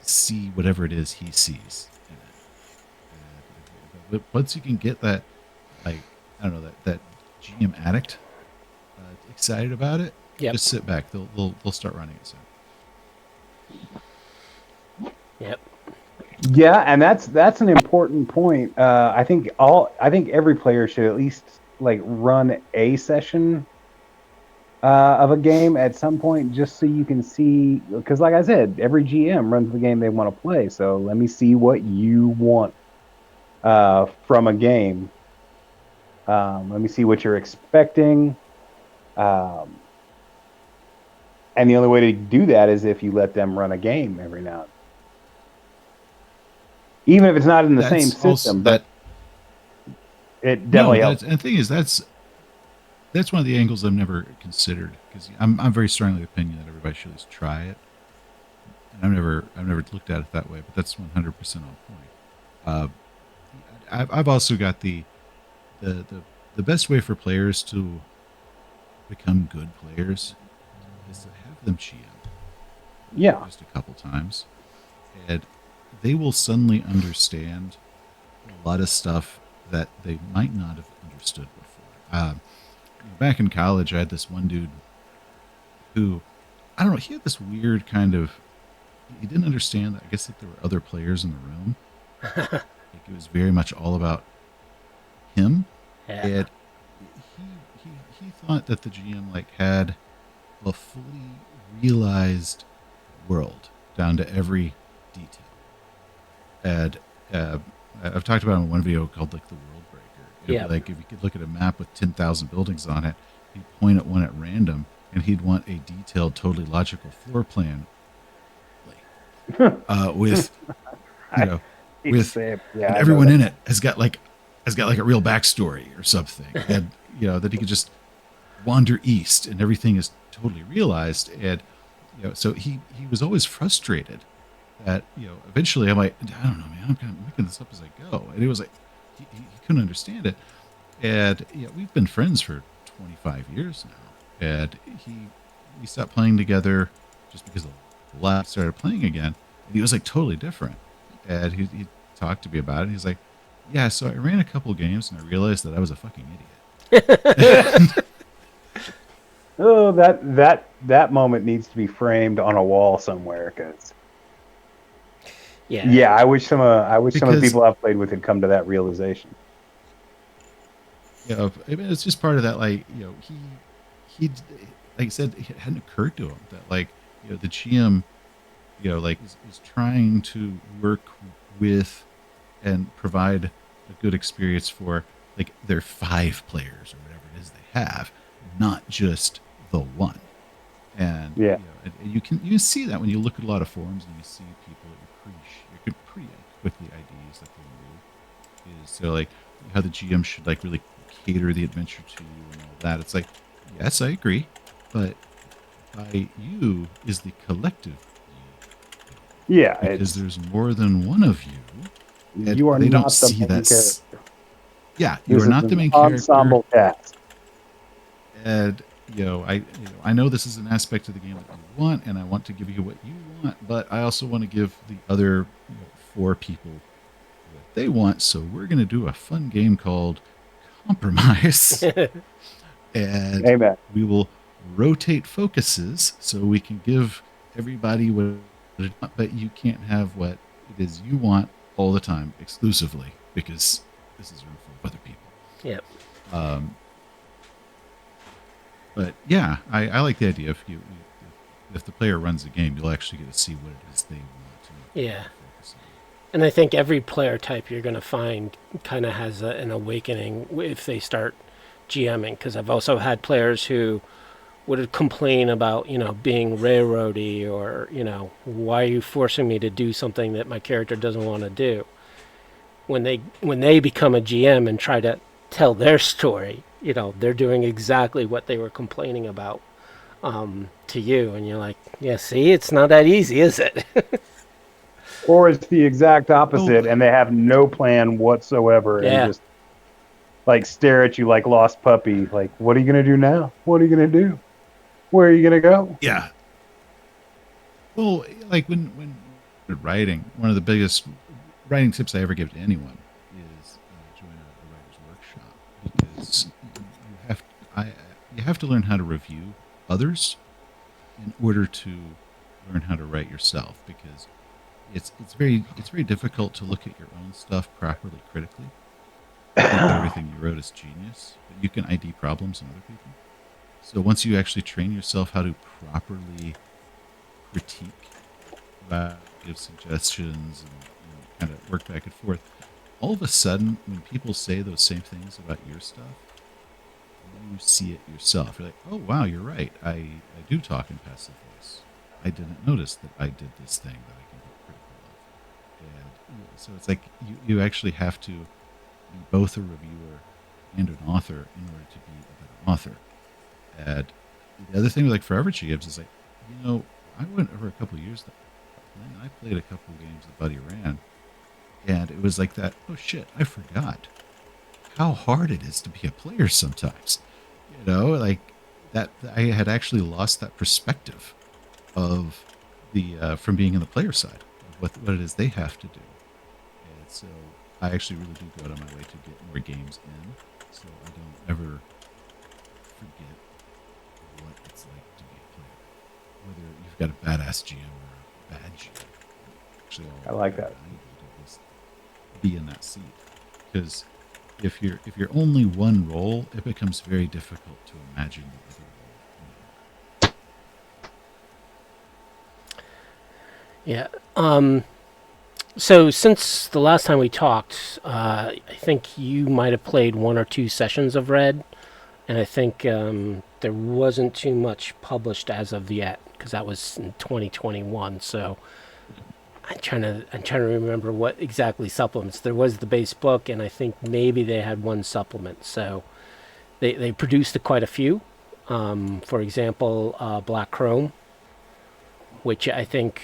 see whatever it is he sees in it. But once you can get that, like, I don't know, that GM addict excited about it, just sit back. They'll start running it soon. Yep. Yeah, and that's an important point. I think every player should at least like run a session of a game at some point, just so you can see. Because, like I said, every GM runs the game they want to play. So let me see what you want from a game. Let me see what you're expecting. And the only way to do that is if you let them run a game every now and then. Even if it's not in the same system, but it definitely helps. And the thing is, that's one of the angles I've never considered, because I'm very strongly of the opinion that everybody should at least try it. And I've never looked at it that way, but that's 100% on point. I've also got the best way for players to become good players is to have them GM. Yeah, just a couple times, and they will suddenly understand a lot of stuff that they might not have understood before. Back in college, I had this one dude who, I don't know, he had this weird kind of, he didn't understand that, I guess, that there were other players in the room. Like, it was very much all about him. Yeah. And he thought that the GM like had a fully realized world down to every detail. And I've talked about it in one video called like the World Breaker. Yeah. Like if you could look at a map with 10,000 buildings on it, he'd point at one at random, and he'd want a detailed, totally logical floor plan, with and everyone in it has got like a real backstory or something, and that he could just wander east and everything is totally realized. And so he was always frustrated that eventually I'm like, I don't know, man, I'm kind of making this up as I go. And it was like he couldn't understand it. And we've been friends for 25 years now, and we stopped playing together just because the lab started playing again, and he was like totally different. And he talked to me about it, and he's like, yeah, so I ran a couple games and I realized that I was a fucking idiot. Oh, that moment needs to be framed on a wall somewhere, because I wish some of the people I've played with had come to that realization. I mean, it's just part of that. Like, he like I said, it hadn't occurred to him that like the GM, is trying to work with and provide a good experience for like their 5 players or whatever it is they have, not just the one. And and you can see that when you look at a lot of forums and you see people that you can pretty quickly IDs that they move. Is so like how the GM should like really cater the adventure to you and all that. It's like, yes, I agree, but by you is the collective you. Yeah, because there's more than one of you. You are they not don't see the main that. character. Yeah, you This are is not the an main character. ensemble cast. And I know this is an aspect of the game that you want, and I want to give you what you want, but I also want to give the other 4 people what they want. So we're going to do a fun game called Compromise, and Amen. we will rotate focuses so we can give everybody what they want, but you can't have what it is you want all the time exclusively, because this is a room full of other people. Yep. But yeah, I like the idea. If the player runs the game, you'll actually get to see what it is they want to. Yeah. And I think every player type you're going to find kind of has an awakening if they start GMing. Because I've also had players who would complain about, being railroady, or, why are you forcing me to do something that my character doesn't want to do? When they become a GM and try to tell their story, they're doing exactly what they were complaining about to you. And you're like, yeah, see, it's not that easy, is it? Or it's the exact opposite, and they have no plan whatsoever, and Yeah. just like stare at you like lost puppy. Like, what are you gonna do now? What are you gonna do? Where are you gonna go? Yeah. Well, like when writing, one of the biggest writing tips I ever give to anyone is join a writer's workshop, because you have to learn how to review others in order to learn how to write yourself, because it's very difficult to look at your own stuff properly critically. Think that everything you wrote is genius, but you can ID problems in other people. So once you actually train yourself how to properly critique, give suggestions, and kind of work back and forth, all of a sudden, when people say those same things about your stuff, you see it yourself. You're like, oh, wow, you're right. I do talk in passive voice. I didn't notice that I did this thing that I can be critical of. And so it's like you actually have to be both a reviewer and an author in order to be a better author. And the other thing, like for Forever Gibbs, is like, I went over a couple of years, and I played a couple of games that Buddy ran, and it was like that, oh shit, I forgot how hard it is to be a player sometimes. Like that, I had actually lost that perspective of the from being in the player side of what it is they have to do. And so I actually really do go out of my way to get more games in, so I don't ever forget what it's like to be a player. Whether you've got a badass GM or a bad GM. Actually, I like that. I need to just be in that seat, because if you're only one role, it becomes very difficult to imagine the other role. Yeah. So since the last time we talked, I think you might have played 1 or 2 sessions of Red, and I think there wasn't too much published as of yet, because that was in 2021. So I'm trying to remember what exactly supplements. There was the base book, and I think maybe they had 1 supplement. So they produced quite a few. For example, Black Chrome, which I think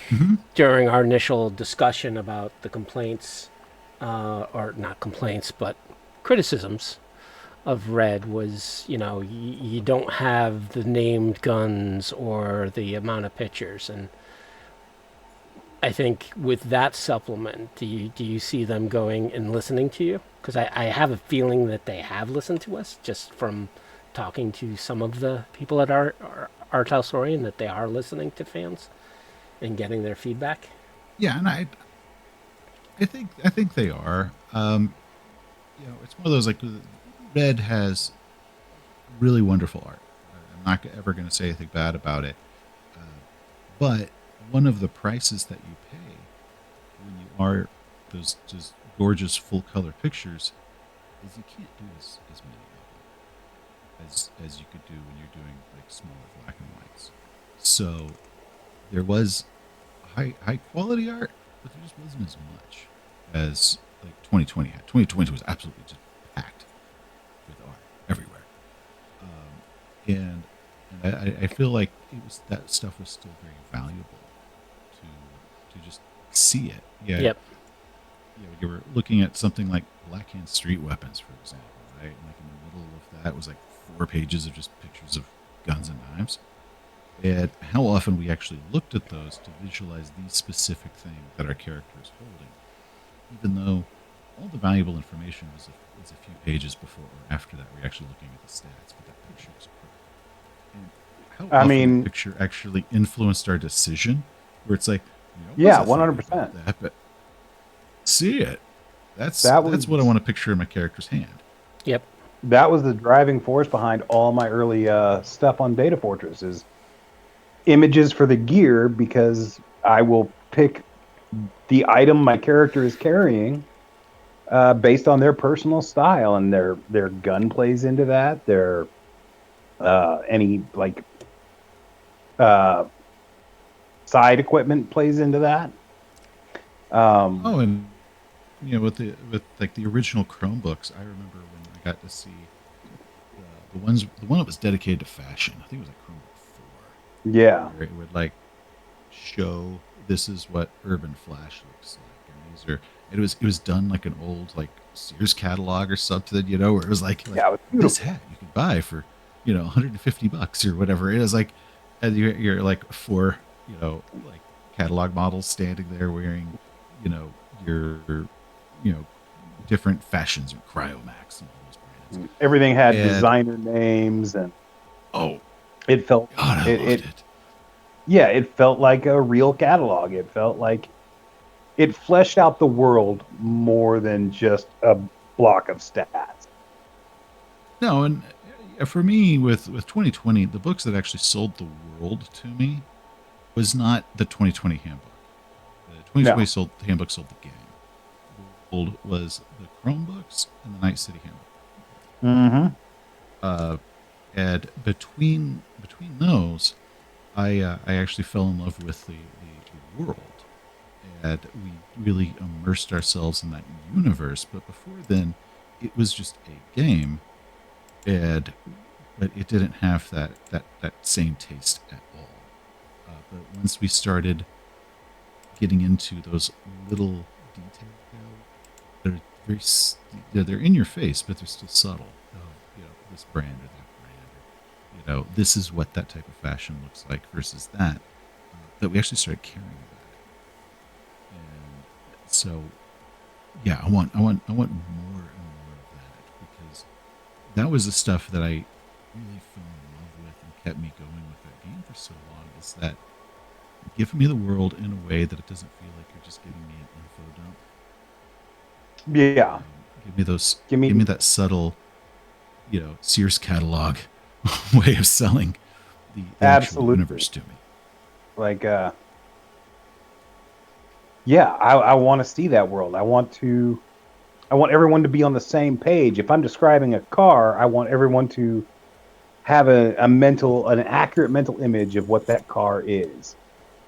during our initial discussion about the complaints, or not complaints, but criticisms of Red, was, you don't have the named guns or the amount of pictures. And I think with that supplement, do you see them going and listening to you? Because I have a feeling that they have listened to us, just from talking to some of the people at our Talsorian, that they are listening to fans and getting their feedback. Yeah, and I think they are. It's one of those, like, Red has really wonderful art. I'm not ever going to say anything bad about it, but one of the prices that you pay when you are those just gorgeous full color pictures is you can't do as many of them as you could do when you're doing like smaller black and whites. So there was high quality art, but there just wasn't as much as like 2020 had. 2020 was absolutely just packed with art everywhere, and I feel like that stuff was still very valuable to just see it. Yeah. Yep. you were looking at something like Blackhand Street Weapons, for example, right? And like in the middle of that was like 4 pages of just pictures of guns and knives. And how often we actually looked at those to visualize the specific thing that our character is holding, even though all the valuable information was a few pages before or after that. We're actually looking at the stats, but that picture was critical. And how I often mean, the picture actually influenced our decision, where it's like, yeah, I was thinking 100%. about that, but see it. That's That was that's what I want to picture in my character's hand. Yep. that was the driving force behind all my early stuff on Datafortress is images for the gear, because I will pick the item my character is carrying based on their personal style, and their gun plays into that. Their any like side equipment plays into that. Oh, and with like the original Chromebooks, I remember when I got to see the one that was dedicated to fashion. I think it was like Chromebook 4. Yeah, Where it would like show this is what Urban Flash looks like, and these are it was done like an old like Sears catalog or something, where it was like yeah, it was this beautiful. hat you could buy for $150 or whatever. It is like, and you're like 4 like catalog models standing there wearing your different fashions, your Cryomax and all those brands. Everything had And designer names, and oh it felt God, I loved it. yeah, it felt like a real catalog. It felt like it fleshed out the world more than just a block of stats. No, and for me, with 2020, the books that actually sold the world to me was not the 2020 handbook. The 2020 No. handbook sold the game. The world was the Chromebooks and the Night City handbook. Mm-hmm. And between those, I actually fell in love with the world, and we really immersed ourselves in that universe. But before then, it was just a game, but it didn't have that same taste at all. But once we started getting into those little details, they're they're in your face, but they're still subtle. This brand or that brand, or this is what that type of fashion looks like versus that we actually started caring about it. And so, yeah, I want more and more of that, because that was the stuff that I really fell in love with and kept me going with that game for so long. Is that give me the world in a way that it doesn't feel like you're just giving me an info dump. Yeah. Give me that subtle, Sears catalog way of selling the actual universe to me. Like, yeah, I want to see that world. I want everyone to be on the same page. If I'm describing a car, I want everyone to have an accurate mental image of what that car is.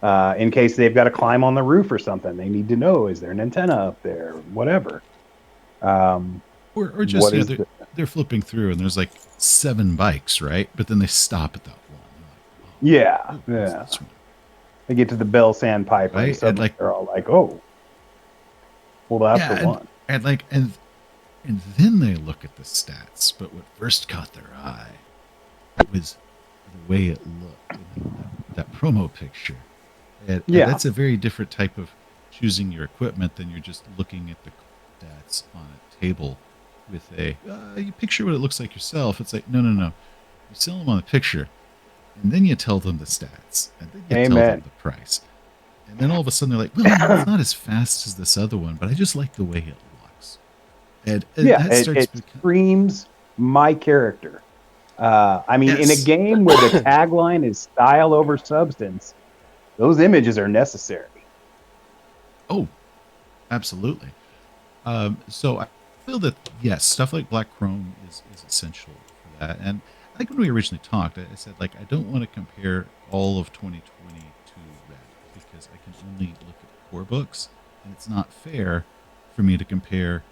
In case they've got to climb on the roof or something, they need to know, is there an antenna up there? Whatever. Or just they're flipping through and there's like 7 bikes, right? But then they stop at that one. Like, oh, yeah, yeah. They get to the Bell Sandpiper, right? And they're all like, "Oh, well, that's the one." And then they look at the stats. But what first caught their eye was the way it looked in that promo picture. And that's a very different type of choosing your equipment than you're just looking at the stats on a table with you picture what it looks like yourself. It's like, no. You sell them on the picture, and then you tell them the stats, and then you tell them the price. And then all of a sudden they're like, well, it's not as fast as this other one, but I just like the way it looks. And it screams my character. I mean, in a game where the tagline is style over substance, those images are necessary. Oh, absolutely. So I feel that, yes, stuff like Black Chrome is essential for that. And I think when we originally talked, I said, like, I don't want to compare all of 2020 to Red, because I can only look at core books, and it's not fair for me to compare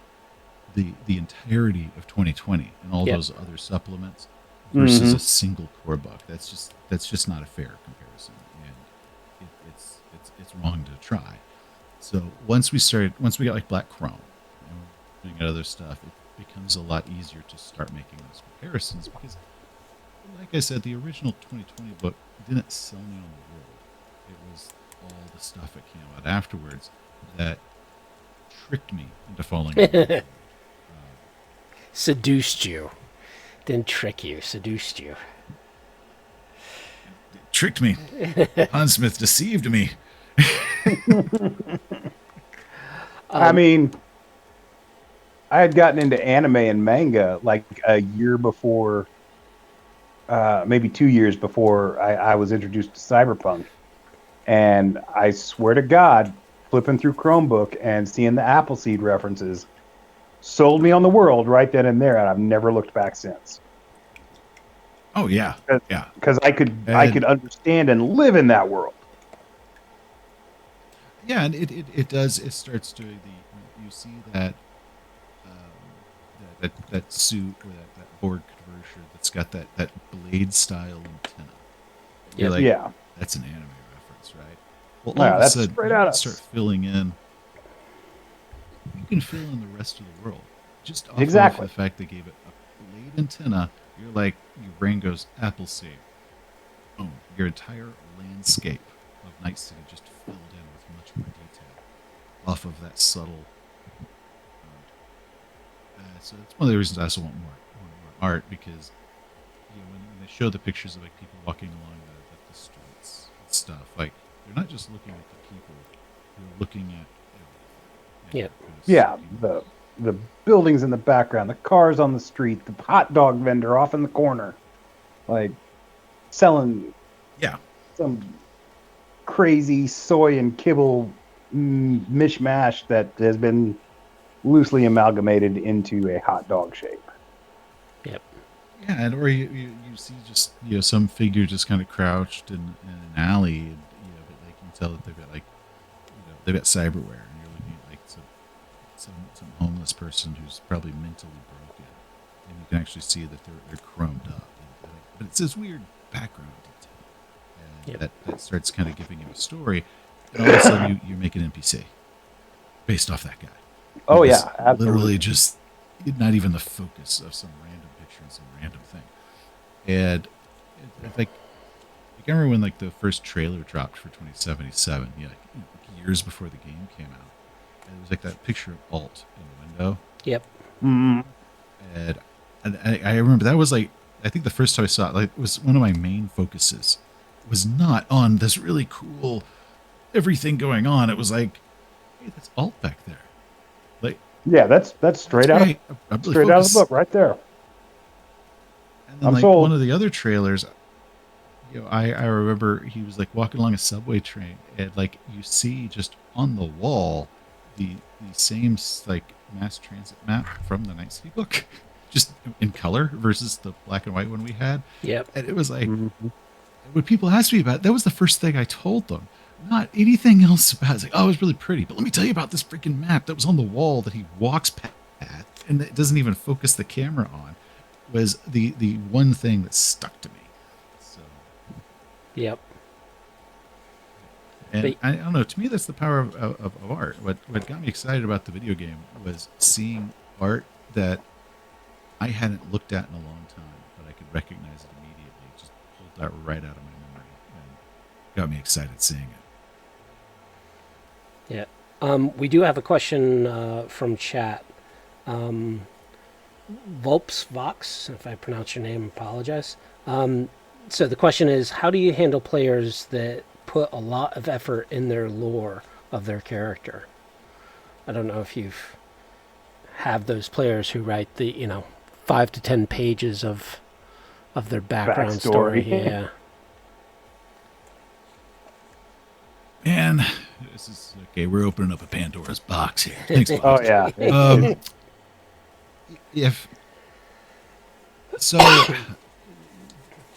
the entirety of 2020 and all those other supplements versus a single core book. That's just not a fair comparison, and it's wrong to try. So once we got like Black Chrome, and doing other stuff, it becomes a lot easier to start making those comparisons because, like I said, the original 2020 book didn't sell me on the world. It was all the stuff that came out afterwards that tricked me into falling in love with it. Seduced you. Didn't trick you, seduced you. Tricked me. Hans Smith deceived me. I mean, I had gotten into anime and manga like a year before, maybe 2 years before I was introduced to Cyberpunk. And I swear to God, flipping through Chromebook and seeing the Appleseed references sold me on the world right then and there, and I've never looked back since. Oh yeah, yeah. Because I could understand and live in that world. Yeah, and it does. It starts doing the. You see that that suit or that board conversion that's got that blade style antenna. You're like, yeah, that's an anime reference, right? Well, yeah, all of a that's sudden, straight you out can of start filling in. You can fill in the rest of the world just off exactly of the fact they gave it a blade antenna. You're like, your brain goes Appleseed. Boom! Your entire landscape of Night City just filled in with much more detail off of that subtle. So that's one of the reasons I also want more art because when they show the pictures of like people walking along the streets and stuff, like they're not just looking at the people, they're looking at yeah, the buildings in the background, the cars on the street, the hot dog vendor off in the corner, like selling some crazy soy and kibble mishmash that has been loosely amalgamated into a hot dog shape. Yep. Yeah, and or you see just some figure just kind of crouched in an alley, and but they can tell that they've got like they've got cyberware, and you're looking at like some homeless person who's probably mentally broken, and you can actually see that they're chromed up, but it's this weird background detail, and that starts kind of giving you a story, and all of a sudden you make an NPC based off that guy. Oh yeah, absolutely. Literally just not even the focus of some random picture and some random thing. And like I remember when like the first trailer dropped for 2077, years before the game came out. And it was like that picture of Alt in the window. Yep. Mm-hmm. And I remember that was like I think the first time I saw it, like it was one of my main focuses was not on this really cool everything going on. It was like, hey, that's Alt back there. Like, yeah, that's straight out of the book right there. And then sold. One of the other trailers, I remember he was like walking along a subway train, and like you see just on the wall the same like mass transit map from the Night City book, just in color versus the black and white one we had. Yep. And it was like when people asked me about it, that was the first thing I told them. Not anything else about it. It's like, oh, it was really pretty, but let me tell you about this freaking map that was on the wall that he walks past, and it doesn't even focus the camera on. Was the one thing that stuck to me. So. Yep. And I don't know. To me, that's the power of art. What got me excited about the video game was seeing art that I hadn't looked at in a long time, but I could recognize it immediately. It just pulled that right out of my memory and got me excited seeing it. Yeah. We do have a question from chat. Vox, if I pronounce your name, apologize. So the question is, how do you handle players that put a lot of effort in their lore of their character? I don't know if you've have those players who write the 5 to 10 pages of their background story. Yeah. Man, this is okay. We're opening up a Pandora's box here. Thanks, Box. Oh yeah. If so,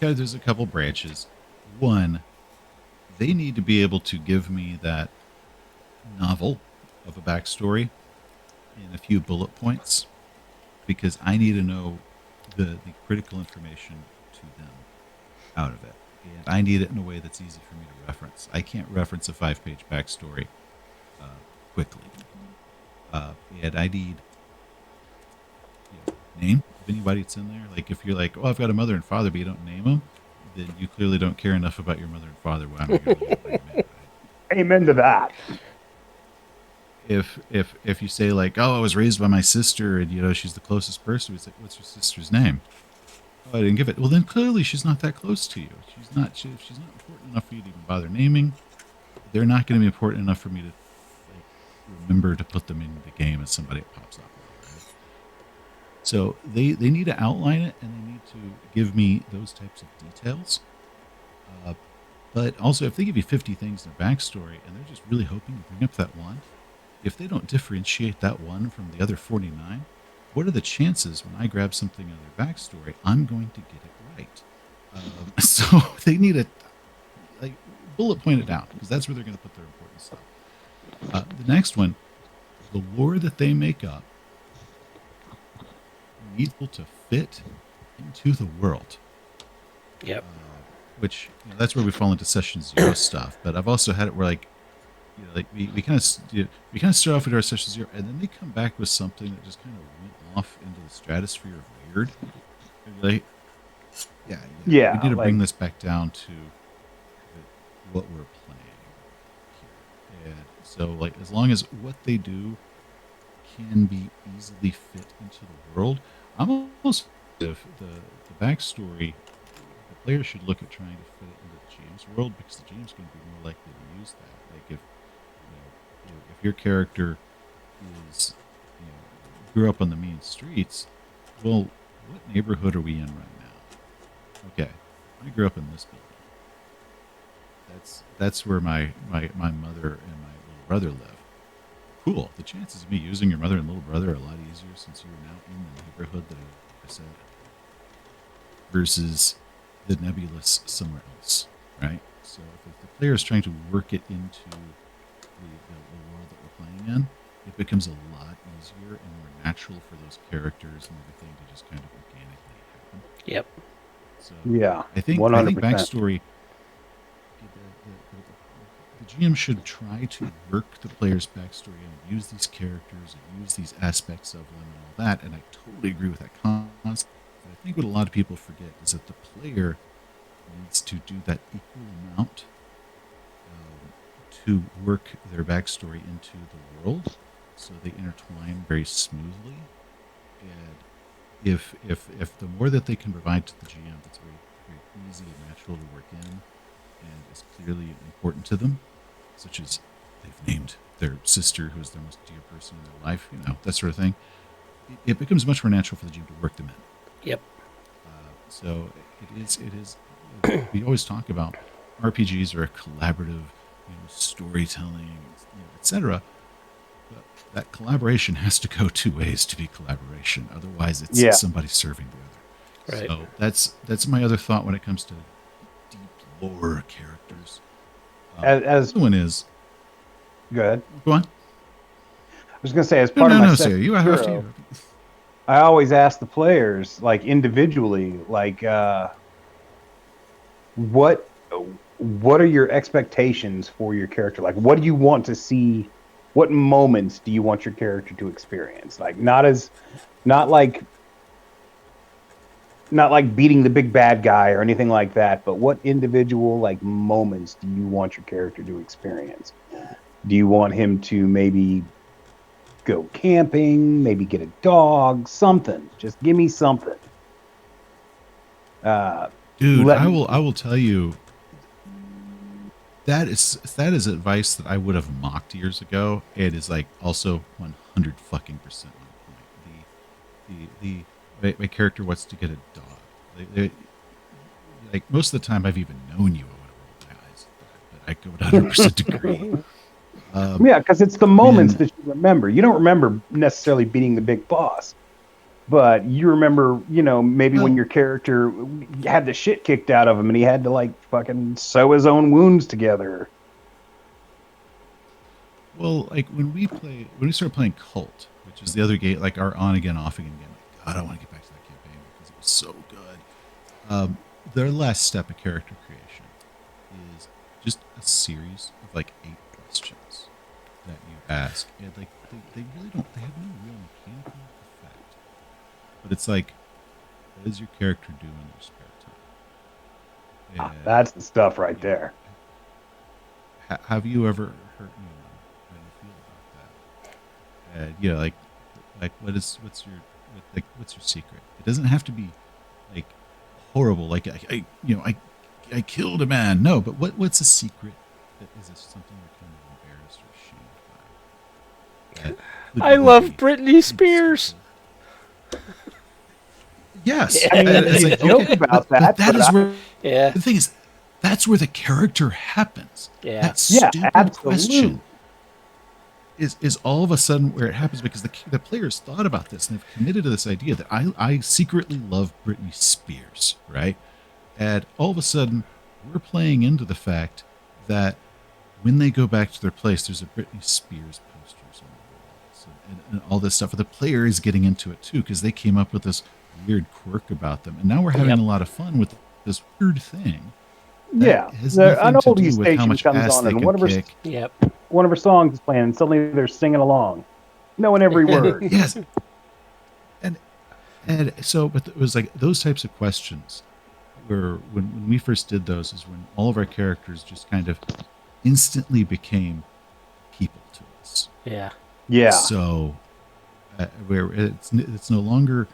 there's a couple branches. One, they need to be able to give me that novel of a backstory in a few bullet points, because I need to know the critical information to them out of it. And I need it in a way that's easy for me to reference. I can't reference a 5-page backstory quickly. And I need name of anybody that's in there. Like if you're like, oh, I've got a mother and father, but you don't name them, then you clearly don't care enough about your mother and father. Why am I going to bring them in? Amen to that. If you say like, oh, I was raised by my sister and she's the closest person, it's like, what's your sister's name? Oh, I didn't give it. Well, then clearly she's not that close to you. She's not important enough for you to even bother naming. They're not going to be important enough for me to remember to put them in the game as somebody that pops up. Right? So they need to outline it, and they need to give me those types of details. But also, if they give you 50 things in their backstory, and they're just really hoping to bring up that one, if they don't differentiate that one from the other 49, what are the chances when I grab something in their backstory, I'm going to get it right? So they need to bullet point it down, because that's where they're going to put their important stuff. The next one, the lore that they make up needs to fit into the world. Yep. Which that's where we fall into session 0 stuff. But I've also had it where we kind of start off with our session 0, and then they come back with something that just kind of went off into the stratosphere of weird. Like, we need to bring this back down to what we're playing here. And so, as long as what they do can be easily fit into the world, I'm almost if the backstory. The player should look at trying to fit it into the GM's world, because the GM's going to be more likely to use that. Like if your character is grew up on the mean streets, well, what neighborhood are we in right now? Okay, I grew up in this building. That's where my mother and my little brother live. Cool. The chances of me using your mother and little brother are a lot easier since you're now in the neighborhood that I said, versus the nebulous somewhere else, right? So if the player is trying to work it into the world that we're playing in, it becomes a lot easier and more natural for those characters and everything to just kind of organically happen. Yep. So I think 100%. I think backstory. The GM should try to work the player's backstory and use these characters and use these aspects of them and all that. And I totally agree with that concept. But I think what a lot of people forget is that the player needs to do that equal amount to work their backstory into the world, so they intertwine very smoothly. And if the more that they can provide to the GM, that's very, very easy and natural to work in, and is clearly important to them, such as they've named their sister, who's their most dear person in their life, that sort of thing, it becomes much more natural for the GM to work them in. Yep. So it is. We always talk about RPGs are a collaborative, storytelling, etc. But that collaboration has to go two ways to be collaboration. Otherwise, it's somebody serving the other. Right. So that's my other thought when it comes to deep lore characters. As the one is. Go ahead. Go on. I was going to say, as part of my Sarah, you have to. I always ask the players, individually, what are your expectations for your character? What do you want to see? What moments do you want your character to experience? Not like beating the big bad guy or anything like that, but what individual moments do you want your character to experience? Do you want him to maybe go camping, maybe get a dog, something? Just give me something. Dude, I will tell you, that is advice that I would have mocked years ago. It is also 100 fucking % on point. My character wants to get a dog. Most of the time I've even known you, I would have rolled my eyes at that, but I go with 100% agree. Because it's the moments that you remember. You don't remember necessarily beating the big boss, but you remember, maybe when your character had the shit kicked out of him and he had to fucking sew his own wounds together. Well, when we started playing Cult, which is the other game, our on again, off again game. God, I want to get back to that campaign because it was so good. Their last step of character creation is just a series of 8 questions. that you ask. And like they really don't. They have no real mechanical effect. But it's like, what does your character do in their spare time? And, That's the stuff right there. have you ever heard how you feel about that? And like what's your secret? It doesn't have to be like horrible. Like I killed a man. No, but what's a secret? Is this something you're kind of embarrassed or ashamed by? I love Britney Spears. Yes, I mean, it's you like, joke okay, about but that, that but is where Yeah. the thing is. That's where the character happens. Yeah. That Yeah, stupid absolutely. question is all of a sudden where it happens because the players thought about this and they've committed to this idea that I secretly love Britney Spears, right? And all of a sudden we're playing into the fact that when they go back to their place, there's a Britney Spears posters on the walls and all this stuff. And the player is getting into it too because they came up with this weird quirk about them. And now we're having a lot of fun with this weird thing. Yeah, has an nothing to oldie do with how station much comes ass on they and can kick. Yep. one of her songs is playing, and suddenly they're singing along, knowing every word. Yes. And so, but it was like those types of questions were when we first did those is when all of our characters just kind of instantly became people to us. Yeah. Yeah, So where it's no longer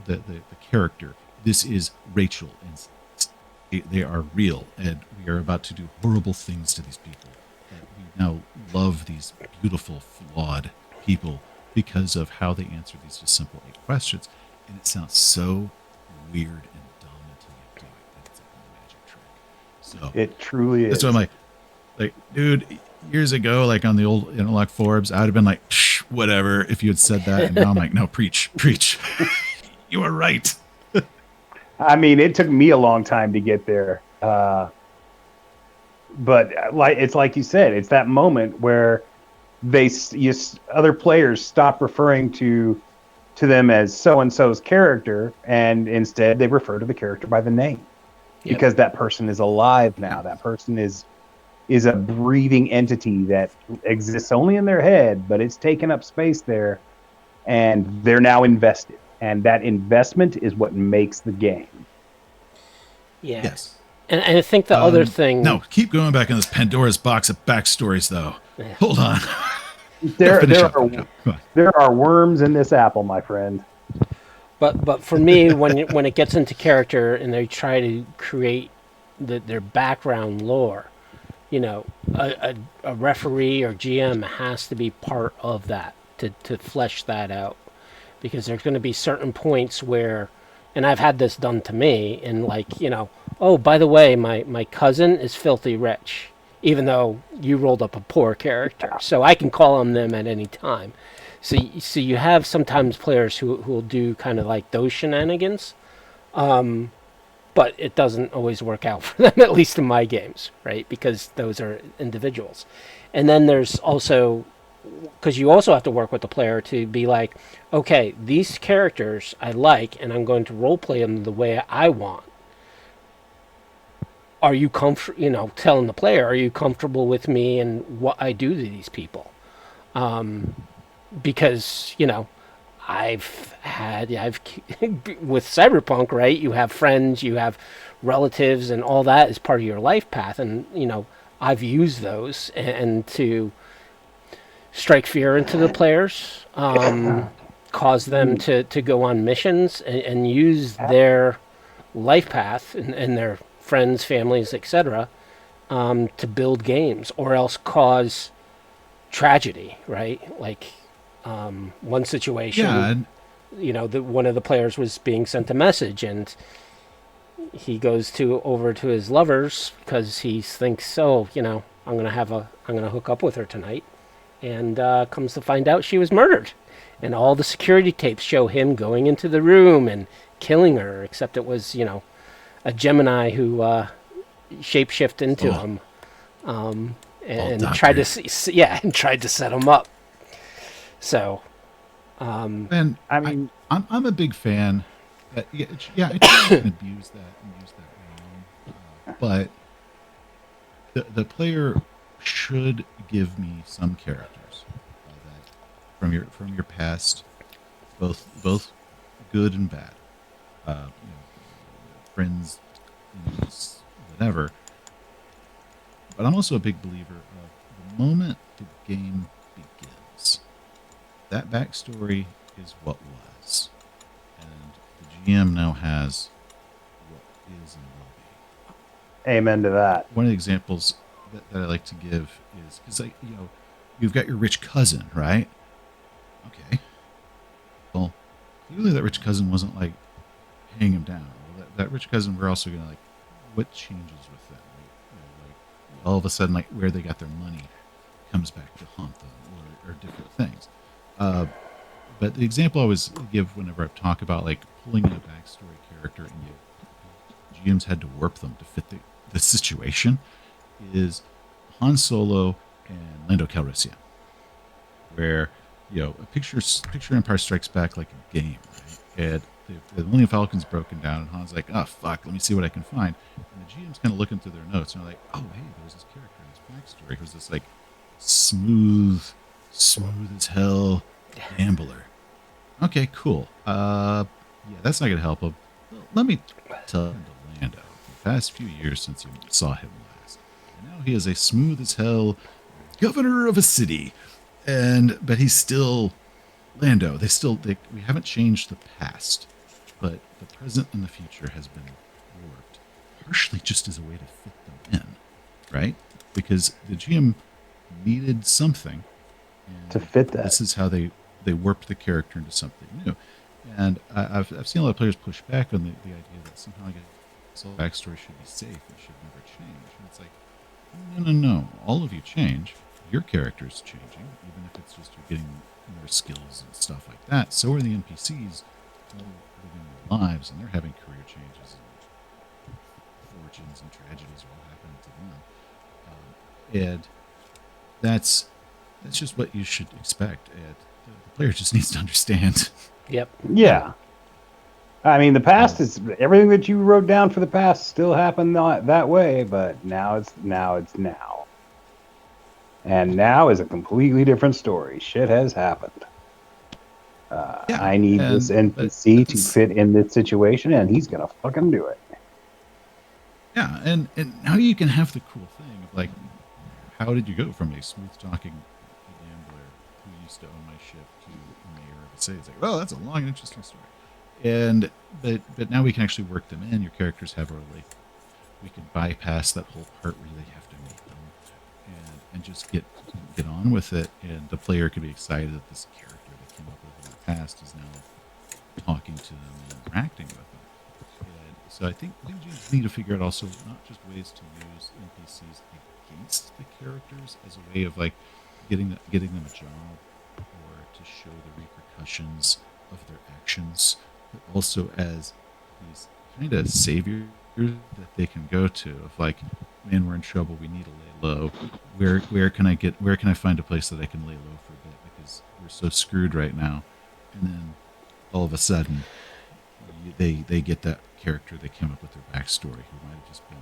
the character. This is Rachel, and they are real, and we are about to do horrible things to these people. And we now love these beautiful, flawed people because of how they answer these just simple 8 questions. And it sounds so weird and dumb until you do it. And it's like a magic trick. So it truly is. that's why I'm like, dude, years ago, like on the old Interlock forums, I would have been like, whatever, if you had said that. And now I'm like, no, preach. You are right. I mean, it took me a long time to get there. But it's like you said, it's that moment where other players stop referring to them as so-and-so's character, and instead they refer to the character by the name. Yep. Because that person is alive now. That person is a breathing entity that exists only in their head, but it's taken up space there, and they're now invested. And that investment is what makes the game. Yeah. Yes. And I think the other thing. No, keep going back in this Pandora's box of backstories, though. Yeah. Hold on. There Come on. are worms in this apple, my friend. But for me, when it gets into character and they try to create their background lore, a referee or GM has to be part of that to flesh that out, because there's going to be certain points where, and I've had this done to me, and oh, by the way, my cousin is filthy rich, even though you rolled up a poor character, so I can call on them at any time. So you have sometimes players who will do kind of like those shenanigans, but it doesn't always work out for them, at least in my games, right? Because those are individuals. And then there's also, because you also have to work with the player to be like, okay, these characters I like, and I'm going to role play them the way I want. Are you comfortable, telling the player, are you comfortable with me and what I do to these people? Because, I've with Cyberpunk, right? You have friends, you have relatives, and all that is part of your life path. And, I've used those and to strike fear into the players, cause them to go on missions and use their life path and their friends, families, etc., to build games, or else cause tragedy, right? Like one situation, one of the players was being sent a message, and he goes over to his lovers because he thinks, I'm gonna hook up with her tonight, and comes to find out she was murdered, and all the security tapes show him going into the room and killing her, except it was a Gemini who shapeshift into him, and tried to set him up. So, And I mean, I'm a big fan. That, I can abuse that and use that wrong, but the player should give me some characters that from your past, both good and bad, friends, enemies, whatever. But I'm also a big believer of the moment the game begins, that backstory is what was, and the GM now has what is and will be. Amen to that. One of the examples that I like to give is because you've got your rich cousin, right? Okay. Well, clearly that rich cousin wasn't like hang him down. Well, that rich cousin, we're also gonna like, what changes with them? Like all of a sudden, like where they got their money comes back to haunt them, or different things. But the example I always give whenever I talk about like pulling in a backstory character and GMs had to warp them to fit the situation is Han Solo and Lando Calrissian, where picture Empire Strikes Back like a game, right? And the Millennium Falcon's broken down, and Han's like, "Oh fuck, let me see what I can find." And the GM's kind of looking through their notes, and they're like, "Oh hey, there was this character in his backstory who was this like smooth as hell gambler." Okay, cool. Yeah, that's not gonna help him. Well, let me tell him to Lando. The past few years since you saw him last, and now he is a smooth as hell governor of a city, but he's still Lando. We haven't changed the past, but the present and the future has been warped, partially just as a way to fit them in, right? Because the GM needed something to fit that. This is how they warped the character into something new. And I've seen a lot of players push back on the idea that somehow the backstory should be safe and should never change. And it's like, no. All of you change. Your character is changing, even if it's just you're getting more skills and stuff like that. So are the NPCs living their lives, and they're having career changes, and fortunes and tragedies are all happening to them. And that's just what you should expect. And the player just needs to understand. Yep. Yeah. I mean, the past is everything that you wrote down for the past still happened that way, but now it's now. And now is a completely different story. Shit has happened. I need this NPC to fit in this situation, and he's gonna fucking do it. Yeah, and now you can have the cool thing of like, how did you go from a smooth talking gambler who used to own my ship to mayor of a city? It's like, well, that's a long and interesting story. But now we can actually work them in. Your characters have a relationship. We can bypass that whole part where they have to meet them and just get on with it. And the player could be excited that this character that came up with in the past is now talking to them and interacting with them. And so I think you need to figure out also not just ways to use NPCs against the characters as a way of like getting them a job or to show the repercussions of their actions, but also as these kind of saviors that they can go to of like, man, we're in trouble, we need to lay low. Where can I find a place that I can lay low for a bit because we're so screwed right now? And then all of a sudden they get that character they came up with their backstory who might have just been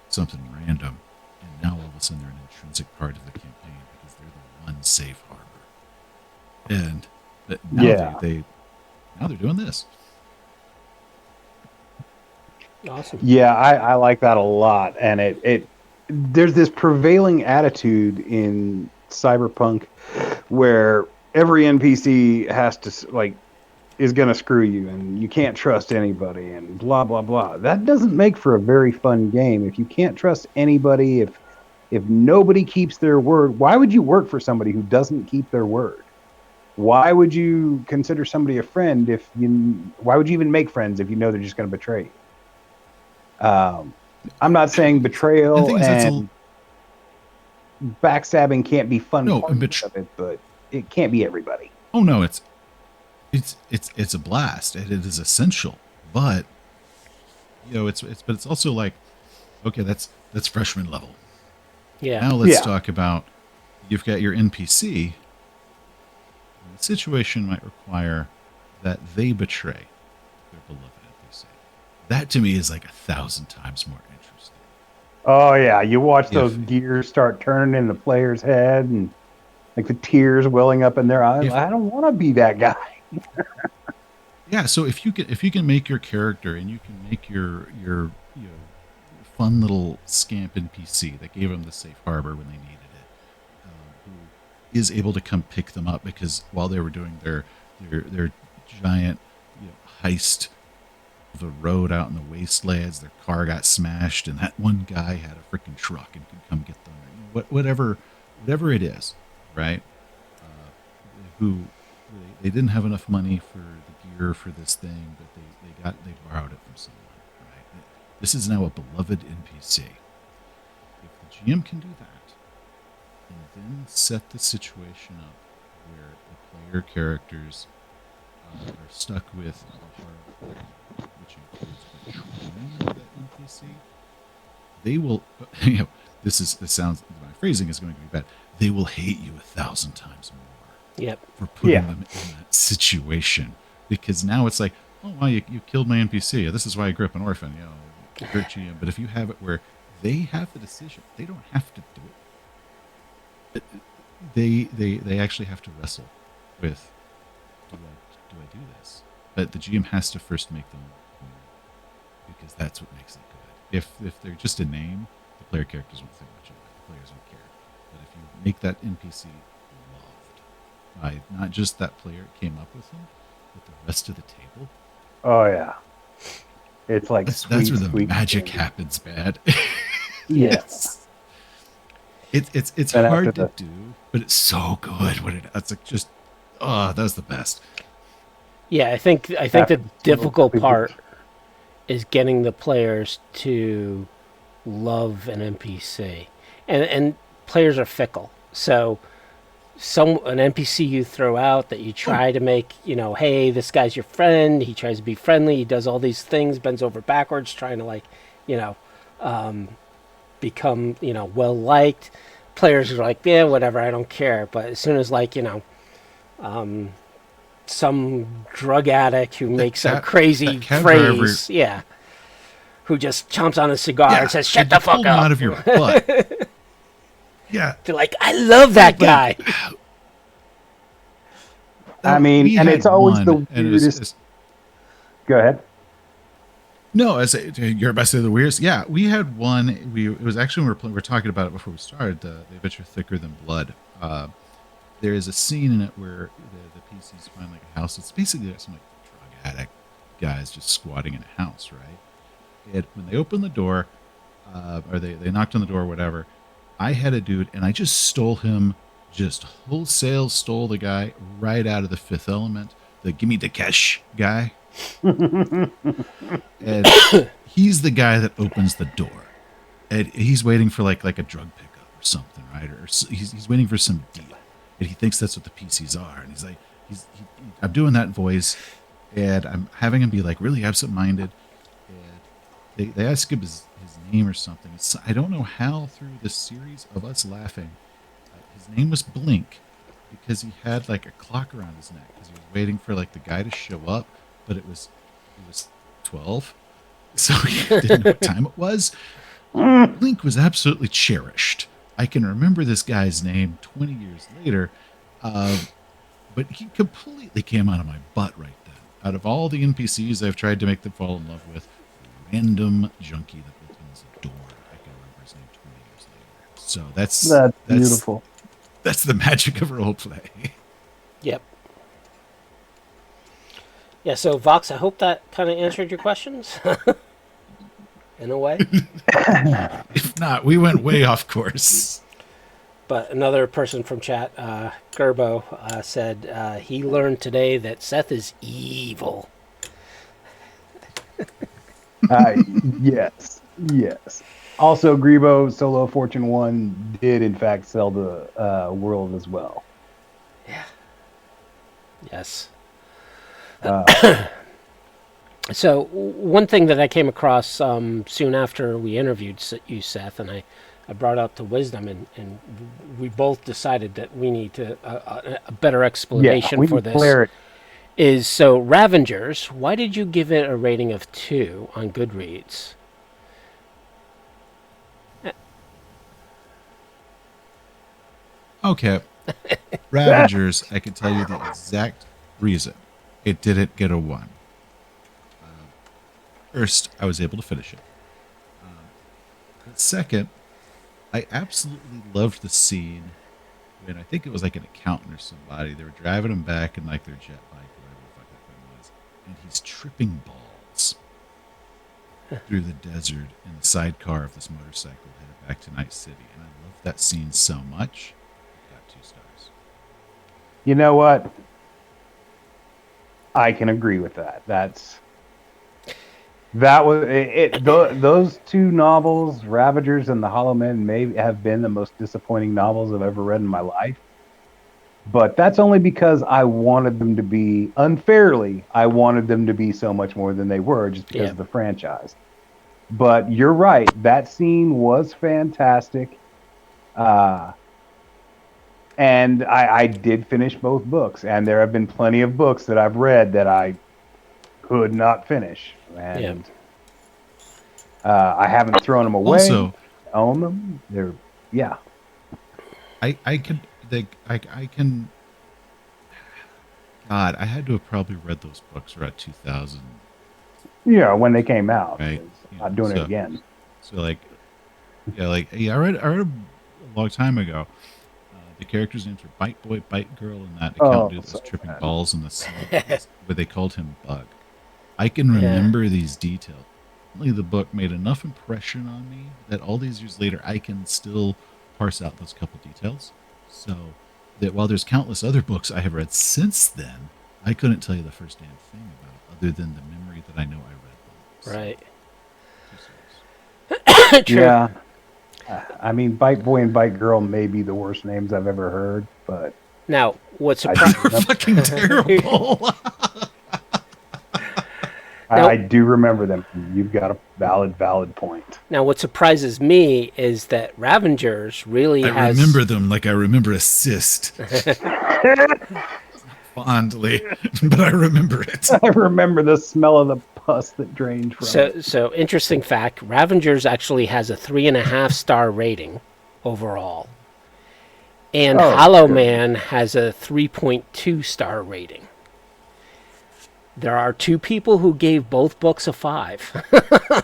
something random, and now all of a sudden they're an intrinsic part of the campaign because they're the one safe harbor. And now now they're doing this. Awesome. Yeah, I like that a lot, and it there's this prevailing attitude in Cyberpunk where every NPC has to is going to screw you, and you can't trust anybody, and blah blah blah. That doesn't make for a very fun game. If you can't trust anybody, if nobody keeps their word, why would you work for somebody who doesn't keep their word? Why would you consider somebody a friend why would you even make friends if you know they're just going to betray you? I'm not saying betrayal and backstabbing can't be fun parts of it, but it can't be everybody. Oh no, it's a blast and it is essential, but it's also like, okay, that's freshman level. Yeah. Now let's talk about, you've got your NPC. The situation might require that they betray their beloved NPC. That to me is like 1,000 times more interesting Oh yeah, you watch Yeah. those gears start turning in the player's head, and like the tears welling up in their eyes. If I don't want to be that guy. Yeah, so if you can make your character and you can make your fun little scamp NPC that gave them the safe harbor when they needed it, who is able to come pick them up because while they were doing their giant heist of the road out in the wastelands, their car got smashed, and that one guy had a freaking truck and could come get them. Whatever it is, right? Who they didn't have enough money for the gear for this thing, but they borrowed it from someone, right? This is now a beloved NPC. If the GM can do that, and then set the situation up where the player characters are stuck with the hard work, which includes the training of that NPC, they will. My phrasing is going to be bad. They will hate you 1,000 times more. Yep. For putting them in that situation, because now it's like, oh wow, you killed my NPC. This is why I grew up an orphan. Great GM. But if you have it where they have the decision, they don't have to do it. They actually have to wrestle with, do I do this? But the GM has to first make them move, because that's what makes it good. If they're just a name, the player characters won't think much of it. The players won't care. But if you make that NPC by not just that player came up with him, but the rest of the table. Oh yeah, it's like that's where the magic happens, man. Yes, it's hard to do, but it's so good when it's like just that's the best. Yeah, I think the difficult part is getting the players to love an NPC, and players are fickle, so. An NPC you throw out that you try to make, hey, this guy's your friend. He tries to be friendly. He does all these things, bends over backwards, trying to become, well liked. Players are like, yeah, whatever, I don't care. But as soon as some drug addict who makes a crazy phrase, who just chomps on a cigar and says, "Shut the fuck up!" out of your butt. Yeah. They're like, I love that guy. I mean, and it's always the weirdest. Go ahead. No, you're about to say the weirdest. Yeah, we had one. It was actually when we were talking about it before we started. The Adventure Thicker Than Blood. There is a scene in it where the PCs find like a house. It's basically some like drug addict guys just squatting in a house, right? When they opened the door, or they knocked on the door, or whatever. I had a dude, and I just stole him, just wholesale stole the guy right out of The Fifth Element, the "give me the cash" guy. And he's the guy that opens the door. And he's waiting for like a drug pickup or something, right? Or he's waiting for some deal. And he thinks that's what the PCs are. And he's like, I'm doing that voice, and I'm having him be like really absent-minded. And they ask him his name or something. I don't know how through the series of us laughing, his name was Blink, because he had like a clock around his neck because he was waiting for like the guy to show up, but it was 12, so he didn't know what time it was. Blink was absolutely cherished. I can remember this guy's name 20 years later, but he completely came out of my butt right then. Out of all the NPCs I've tried to make them fall in love with, random junkie that opens the door. I can remember his name 20 years later. So that's beautiful. That's the magic of roleplay. Yep. Yeah, so Vox, I hope that kind of answered your questions. In a way. If not, we went way off course. But another person from chat, Gerbo, said he learned today that Seth is evil. Yes. Also, Grebo Solo Fortune 1 did in fact sell the world as well. Yeah. Yes. Uh, So one thing that I came across soon after we interviewed you, Seth, and I brought out to Wisdom, and we both decided that we need to a better explanation for this. Is so Ravengers, why did you give it a rating of 2 on Goodreads? Okay. Ravagers, I can tell you the exact reason it didn't get a 1. First, I was able to finish it. Second, I absolutely loved the scene when I think it was like an accountant or somebody. They were driving him back in like their jet bike, whatever the fuck that thing was, and he's tripping balls through the desert in the sidecar of this motorcycle headed back to Night City. And I love that scene so much. I got 2 stars. You know what? I can agree with that. That was it. Those 2 novels, Ravagers and The Hollow Men, may have been the most disappointing novels I've ever read in my life. But that's only because I wanted them to be, unfairly, I wanted them to be so much more than they were just because of the franchise. But you're right. That scene was fantastic. And I did finish both books. And there have been plenty of books that I've read that I could not finish. And I haven't thrown them away. Also, I own them. They're I can. God, I had to have probably read those books around 2000. Yeah, when they came out. Right. I'm not doing it again. So I read a long time ago. The characters' names were Bite Boy, Bite Girl, and that accountant dude that was tripping balls in the sun, but they called him Bug. I can remember these details. Only the book made enough impression on me that all these years later, I can still parse out those couple details. So that while there's countless other books I have read since then, I couldn't tell you the first damn thing about it, other than the memory that I know I read them. So, Right. True. Yeah. I mean, Bite Boy and Bite Girl may be the worst names I've ever heard, but Now, what's They're fucking terrible. I do remember them. You've got a valid point. Now, what surprises me is that Ravengers really I remember them like I remember a cyst. Fondly, but I remember it. I remember the smell of the pus that drained from it. So interesting fact, Ravengers actually has a 3.5-star rating overall. And Hollow Man has a 3.2-star rating. There are 2 people who gave both books a 5.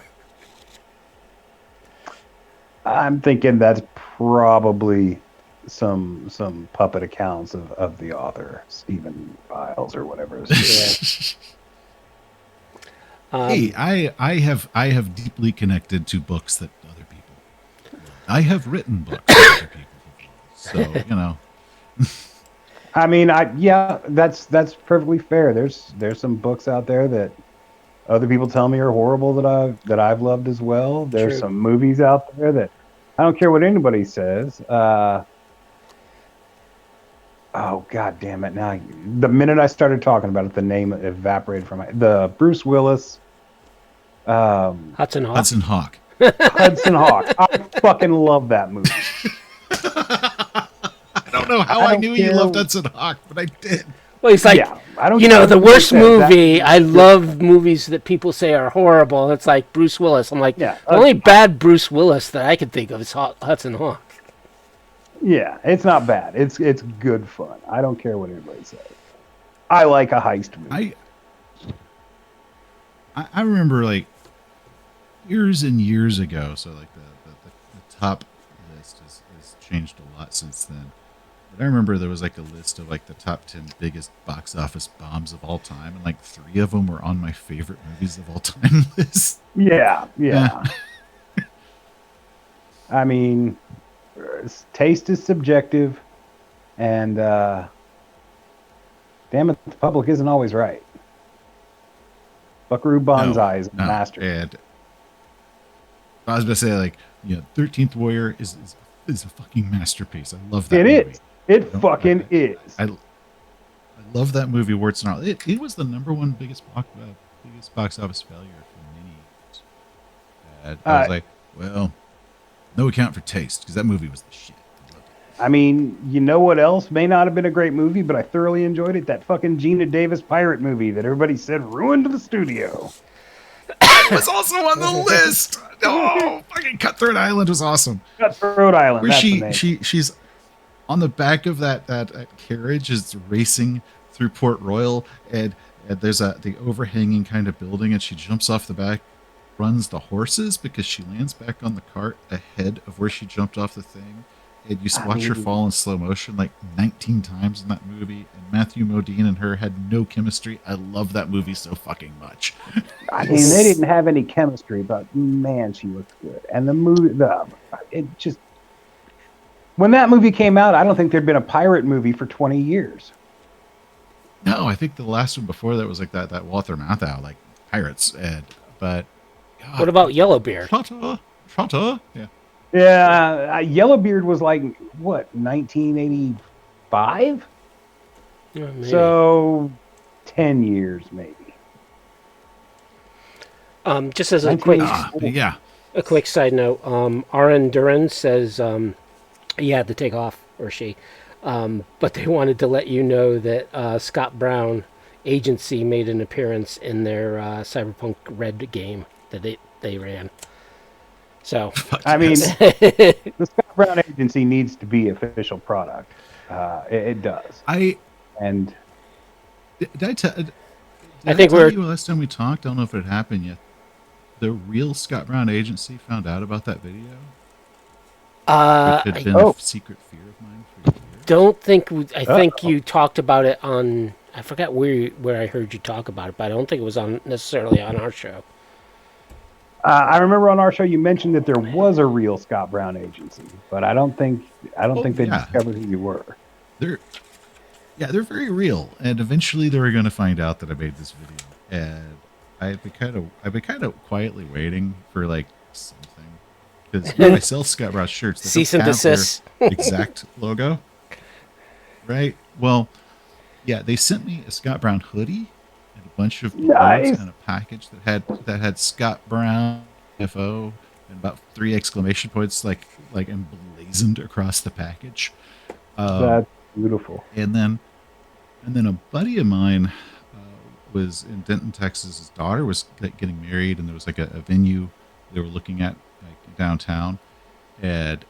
I'm thinking that's probably some puppet accounts of the author, Stephen Biles or whatever his name. Hey, I have deeply connected to books that other people. I have written books that other people. So, you know. I mean, that's perfectly fair. There's some books out there that other people tell me are horrible that I've loved as well. There's some movies out there that I don't care what anybody says. Oh, God damn it. Now, the minute I started talking about it, the name evaporated from the Bruce Willis. Hudson Hawk. Hudson Hawk. Hudson Hawk. I fucking love that movie. I don't know how I knew you loved Hudson Hawk, but I did. Well, he's like, the worst movie. I love movies that people say are horrible. It's like Bruce Willis. I'm like, the only bad Bruce Willis that I can think of is Hudson Hawk. Yeah, it's not bad. It's good fun. I don't care what anybody says. I like a heist movie. I remember like years and years ago. So like the top list has changed a lot since then. But I remember there was like a list of like the top 10 biggest box office bombs of all time, and like 3 of them were on my favorite movies of all time list. Yeah. I mean, taste is subjective, and damn it, the public isn't always right. Buckaroo Banzai is a master. And I was going to say, like, 13th Warrior is a fucking masterpiece. I love that movie. It is. It fucking is. I love that movie, warts and all. It was the #1 biggest box office failure for many years. And I was like, well, no account for taste, because that movie was the shit. I mean, you know what else may not have been a great movie, but I thoroughly enjoyed it? That fucking Gina Davis pirate movie that everybody said ruined the studio. It was also on the list. Oh, fucking Cutthroat Island was awesome. Cutthroat Island. Where that's the name. she's on the back of that carriage is racing through Port Royal, and there's the overhanging kind of building, and she jumps off the back, runs the horses because she lands back on the cart ahead of where she jumped off the thing. And you watch her fall in slow motion like 19 times in that movie. And Matthew Modine and her had no chemistry. I love that movie so fucking much. I mean, they didn't have any chemistry, but man, she looked good. And the movie, when that movie came out, I don't think there'd been a pirate movie for 20 years. No, I think the last one before that was like that Walter Matthau, like pirates. But God, What about Yellowbeard? Trotter, yeah. Yeah, Yellowbeard was like, what, 1985? So 10 years, maybe. Just as a quick side note, Aaron Duran says he had to take off, or she, but they wanted to let you know that Scott Brown Agency made an appearance in their Cyberpunk Red game that they ran. So, I mean, the Scott Brown Agency needs to be official product. It does. I think tell you last time we talked, I don't know if it happened yet. The real Scott Brown Agency found out about that video. It had been a secret fear of mine for years. I think you talked about it on. I forgot where I heard you talk about it, but I don't think it was necessarily on our show. I remember on our show you mentioned that there was a real Scott Brown Agency, but I don't think they discovered who you were. They're very real, and eventually they were going to find out that I made this video, and I've been kind of quietly waiting for like something, because I sell Scott Brown shirts that cease and desist exact logo, right? Well, yeah, they sent me a Scott Brown hoodie and a bunch of balloons and a package that had Scott Brown FO and about 3 exclamation points like emblazoned across the package. That's beautiful. And then a buddy of mine was in Denton, Texas. His daughter was getting married, and there was like a venue they were looking at like downtown, and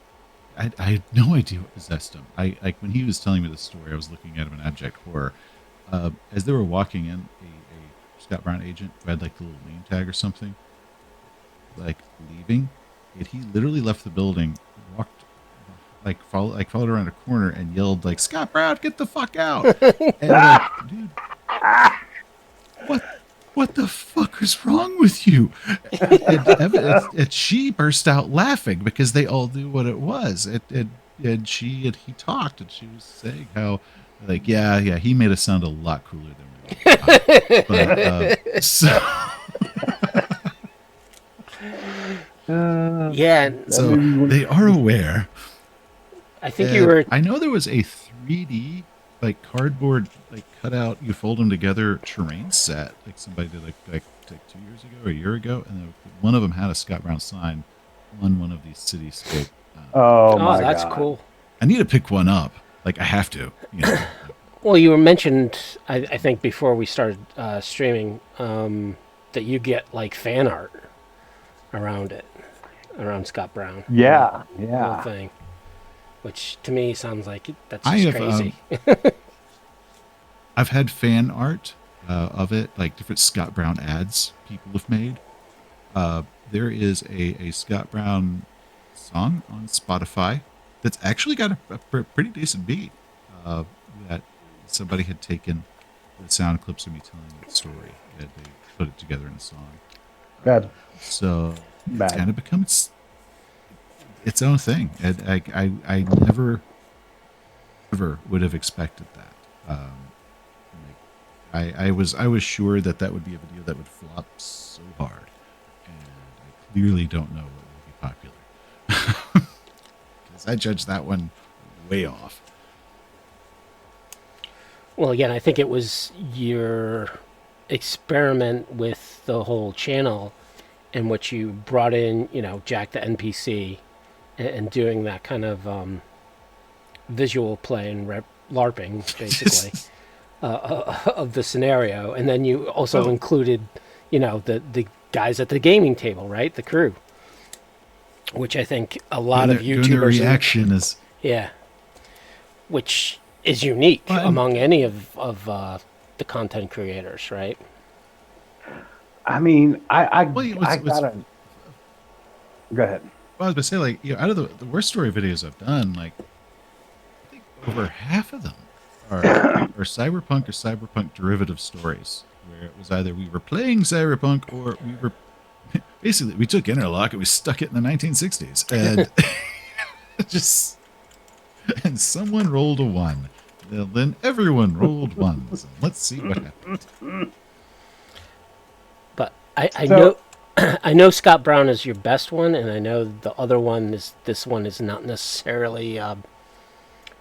I had no idea what possessed him. When he was telling me the story, I was looking at him in abject horror. As they were walking in, a Scott Brown agent who had like the little name tag or something, like leaving, and he literally left the building, walked followed around a corner and yelled like, "Scott Brown, get the fuck out!" And I'm like, dude, what the fuck is wrong with you? And she burst out laughing because they all knew what it was. And he talked, and she was saying how, like, yeah, he made us sound a lot cooler than we were. But, so they are aware. I think you were. I know there was a 3D like cardboard like cutout. You fold them together terrain set like somebody did like 2 years ago or a year ago, and one of them had a Scott Brown sign on one of these cityscape. That's cool. I need to pick one up. Like I have to. You know. Well, you were mentioned. I think before we started streaming that you get like fan art around Scott Brown. Yeah. Whole thing. Which to me sounds like that's just crazy. I've had fan art of it, like different Scott Brown ads people have made. There is a Scott Brown song on Spotify that's actually got a pretty decent beat. That somebody had taken the sound clips of me telling the story, and they put it together in a song. So it's kind of become its own thing, and I never would have expected that. I was sure that would be a video that would flop so hard, and I clearly don't know what will be popular because I judged that one way off. Well, again, I think it was your experiment with the whole channel in which you brought in, Jack the NPC and doing that kind of visual play and LARPing, basically, of the scenario. And then you also included, the guys at the gaming table, right? The crew. Which I think a lot of YouTubers... the reaction is... Yeah. which is unique Well, among any of the content creators, right? I mean, Well, I gotta go ahead. well, I was gonna say, like, out of the worst story videos I've done, like, I think over half of them are cyberpunk or cyberpunk derivative stories, where it was either we were playing cyberpunk or we were basically we took Interlock and we stuck it in the 1960s, and just and someone rolled a one. Well, then everyone rolled ones, and let's see what happened. But I So- know I know Scott Brown is your best one, and I know the other one is this one is not necessarily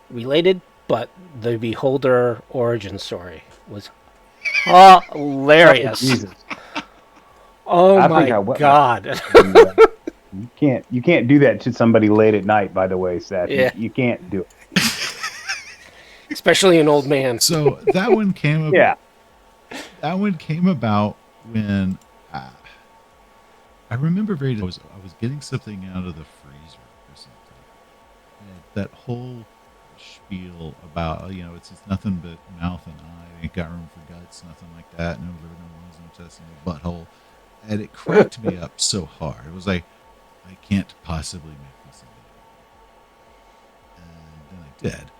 related, but the Beholder origin story was hilarious. Jesus. Oh I my think I will. god! You can't do that to somebody late at night. By the way, Seth. Yeah. You can't do it. Especially an old man. So that one came. Yeah. That one came about when I remember I was getting something out of the freezer or something. And that whole spiel about it's nothing but mouth and eye, ain't got room for guts, nothing like that, no liver, no lungs, no intestine, no butthole, and it cracked me up so hard. It was like, I can't possibly make this a video. And then I did,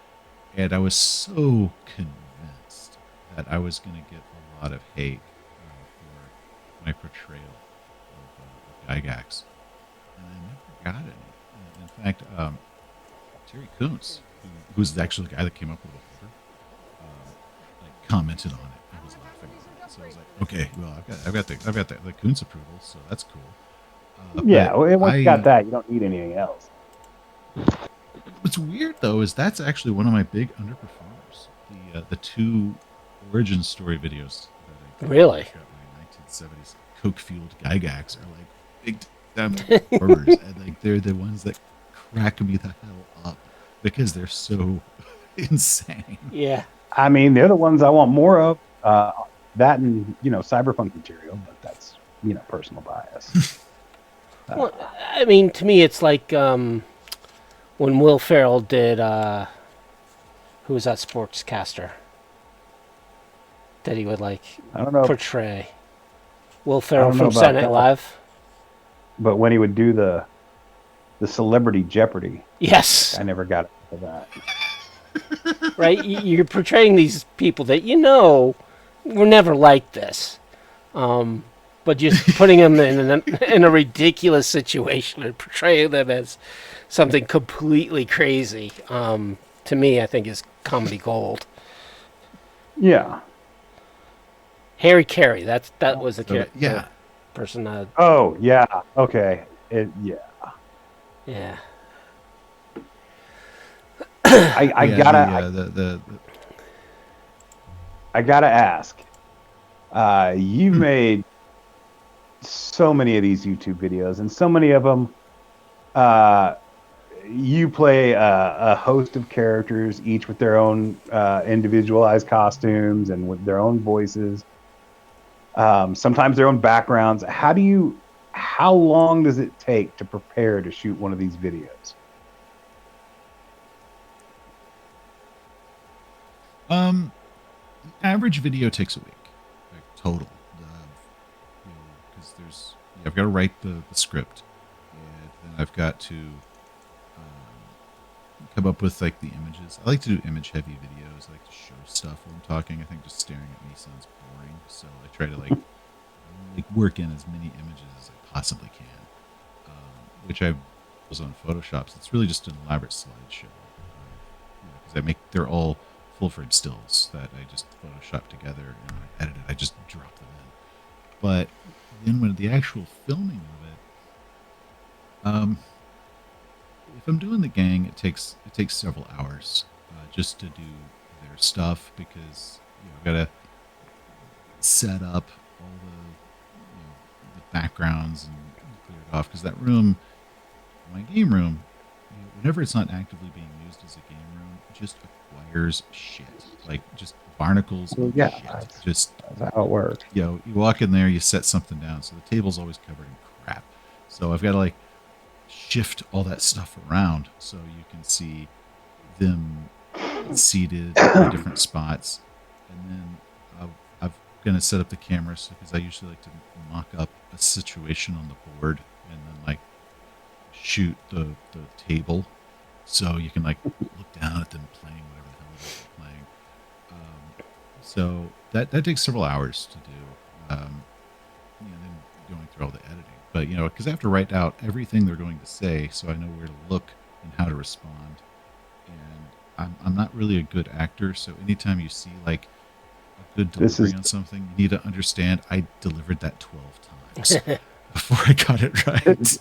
and I was so convinced that I was going to get a lot of hate for my portrayal of Gygax, and I never got any. In fact, Terry Kuntz, who's actually the guy that came up with it, like commented on it. I was laughing at it, so I was like, okay, well, I've got the Kuntz approval, so that's cool. Yeah. but Well, once you got that, you don't need anything else. What's weird though is that's actually one of my big underperformers. The two origin story videos that I Really? got my 1970s coke fueled Gygax are like big damn horrors, and like they're the ones that crack me the hell up because they're so insane. Yeah. I mean, they're the ones I want more of. That and cyberpunk material, but that's personal bias. Well, I mean, to me, it's like when Will Ferrell did who was that sportscaster that he would like I don't know, portray? Will Ferrell don't know from about Saturday Night that. Live. but when he would do the celebrity Jeopardy, Yes. I never got into that. Right? You're portraying these people that were never like this, but just putting them in a ridiculous situation and portraying them as something completely crazy. To me, I think is comedy gold. Yeah. Harry Carey, that was the Yeah. person that. Oh yeah. Okay. Yeah. I Yeah, gotta I gotta ask. You've made so many of these YouTube videos, and so many of them, you play a host of characters, each with their own individualized costumes and with their own voices. Sometimes their own backgrounds. How long does it take to prepare to shoot one of these videos? Average video takes a week, like total. Because I've got to write the script, and then I've got to come up with like the images. I like to do image heavy videos. I like to show stuff while I'm talking. I think just staring at me sounds boring, so I try to like work in as many images as I possibly can, which I was on Photoshop. So it's really just an elaborate slideshow because they're all full-frame stills that I just Photoshop together, and when I edit it, I just drop them in. But then when the actual filming of it, if I'm doing the gang, it takes several hours just to do their stuff because I've got to set up all the backgrounds and clear it off because that room, my game room, whenever it's not actively being used as a game room, just acquires shit, like just barnacles and Yeah, shit. Just That's how it works. you walk in there, you set something down, so the table's always covered in crap. So I've got to shift all that stuff around so you can see them seated in different spots, and then I'm gonna set up the cameras because I usually like to mock up a situation on the board and then like shoot the table, so you can like look down at them playing whatever the hell it is they're playing. So that takes several hours to do. Then going through all the editing, but because I have to write out everything they're going to say, so I know where to look and how to respond. And I'm not really a good actor, so anytime you see like a good delivery on something, you need to understand I delivered that 12 times before I got it right.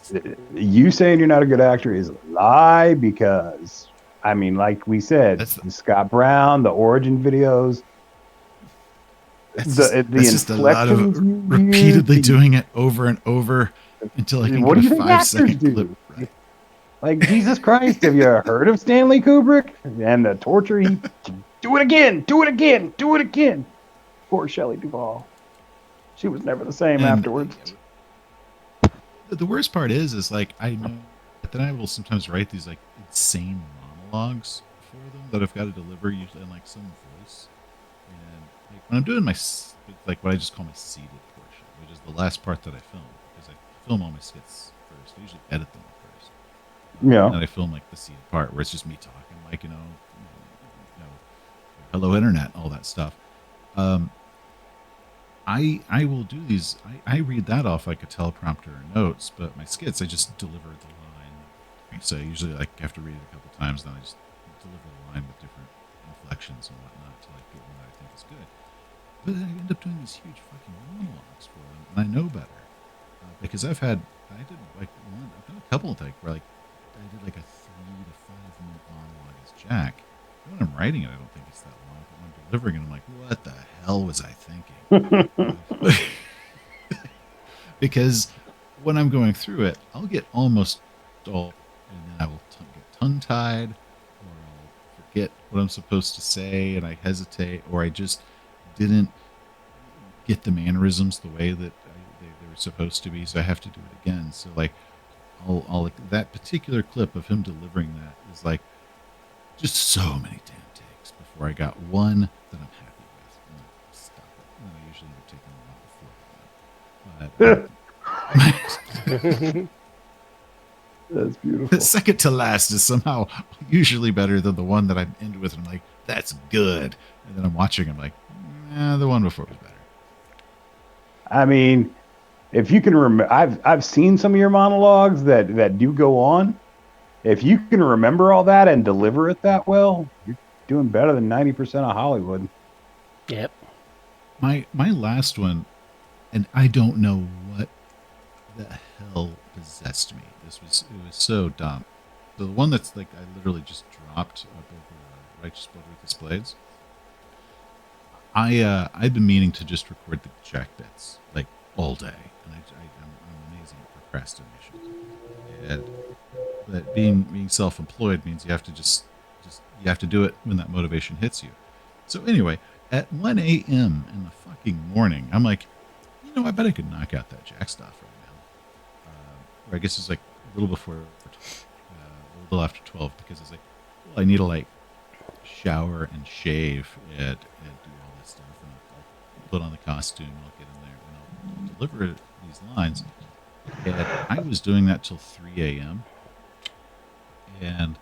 You saying you're not a good actor is a lie, because I mean, like we said, the Scott Brown, the origin videos, the just a lot of repeatedly doing it over and over until I can get a 5-second clip right. Like, Jesus Christ, have you heard of Stanley Kubrick and the torture he do it again, do it again, do it again. Poor Shelley Duvall. She was never the same afterwards. The worst part is like I know that I will sometimes write these like insane monologues for them that I've got to deliver usually in like some voice. And like when I'm doing like what I just call my seated portion, which is the last part that I film, because I film all my skits first. I usually edit them first. Yeah. And then I film like the seated part where it's just me talking, like hello internet, all that stuff. I will do these. I read that off like a teleprompter or notes, but my skits I just deliver the line. So I usually like have to read it a couple times, then I just deliver the line with different inflections and whatnot to like get one that I think is good. But then I end up doing these huge fucking monologues for them, and I know better because I've done a couple of where like I did like a 3 to 5 minute monologue as Jack. When I'm writing it, I don't think it's that long. But when I'm delivering it, I'm like, what the hell was I thinking? Because when I'm going through it, I'll get almost all, and then I will get tongue-tied, or I'll forget what I'm supposed to say, and I hesitate, or I just didn't get the mannerisms the way that they were supposed to be, so I have to do it again. So like, I'll like that particular clip of him delivering that is like just so many damn takes before I got one that I'm happy with. And I stop it. And I usually end up taking one before that. That's beautiful. The second to last is somehow usually better than the one that I end with, and I'm like, that's good. And then I'm watching, I'm like, the one before was better. I mean, if you can remember, I've seen some of your monologues that do go on. If you can remember all that and deliver it that well, you're doing better than 90% of Hollywood. Yep. My last one, and I don't know what the hell possessed me. It was so dumb. The one that's like I literally just dropped up over Righteous Blood with His Blades. I've been meaning to just record the Jack bits like all day, and I'm amazing at procrastination. But being self-employed means you have to just you have to do it when that motivation hits you. So anyway, at 1 a.m. in the fucking morning, I'm like, I bet I could knock out that Jack stuff right now. Or I guess it's like a little before, a little after 12, because it's like, well, I need to like shower and shave and do all this stuff, and I'll put on the costume, I'll get in there, and I'll deliver these lines. And I was doing that till 3 a.m. And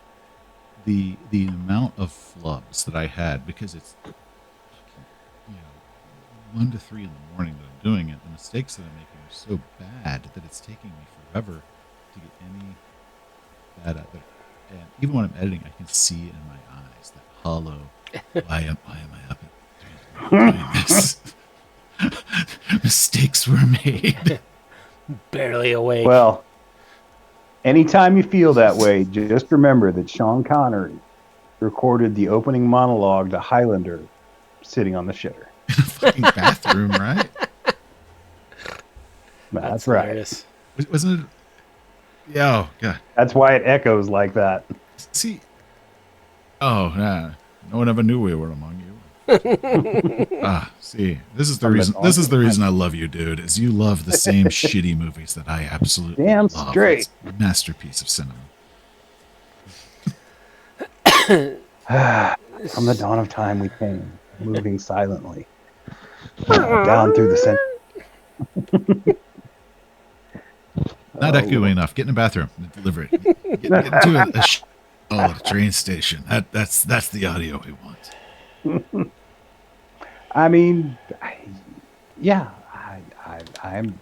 the amount of flubs that I had, because it's 1 to 3 in the morning that I'm doing it, the mistakes that I'm making are so bad that it's taking me forever to get any bad at it. And even when I'm editing, I can see it in my eyes, that hollow, why am I up at 3 doing this? Mistakes were made. Barely awake. Well, anytime you feel that way, just remember that Sean Connery recorded the opening monologue to Highlander sitting on the shitter. In a fucking bathroom, right? That's right. Hilarious. Wasn't it? Yeah, oh, God. That's why it echoes like that. See, no one ever knew we were among you. See, this is the reason. This is the reason I love you, dude. Is you love the same shitty movies that I absolutely damn love. straight. It's a masterpiece of cinema. From the dawn of time we came, moving silently down through the center. Not echoing enough. Get in the bathroom. Deliver it. Get into at a train station. That's the audio we want. I mean, yeah, I'm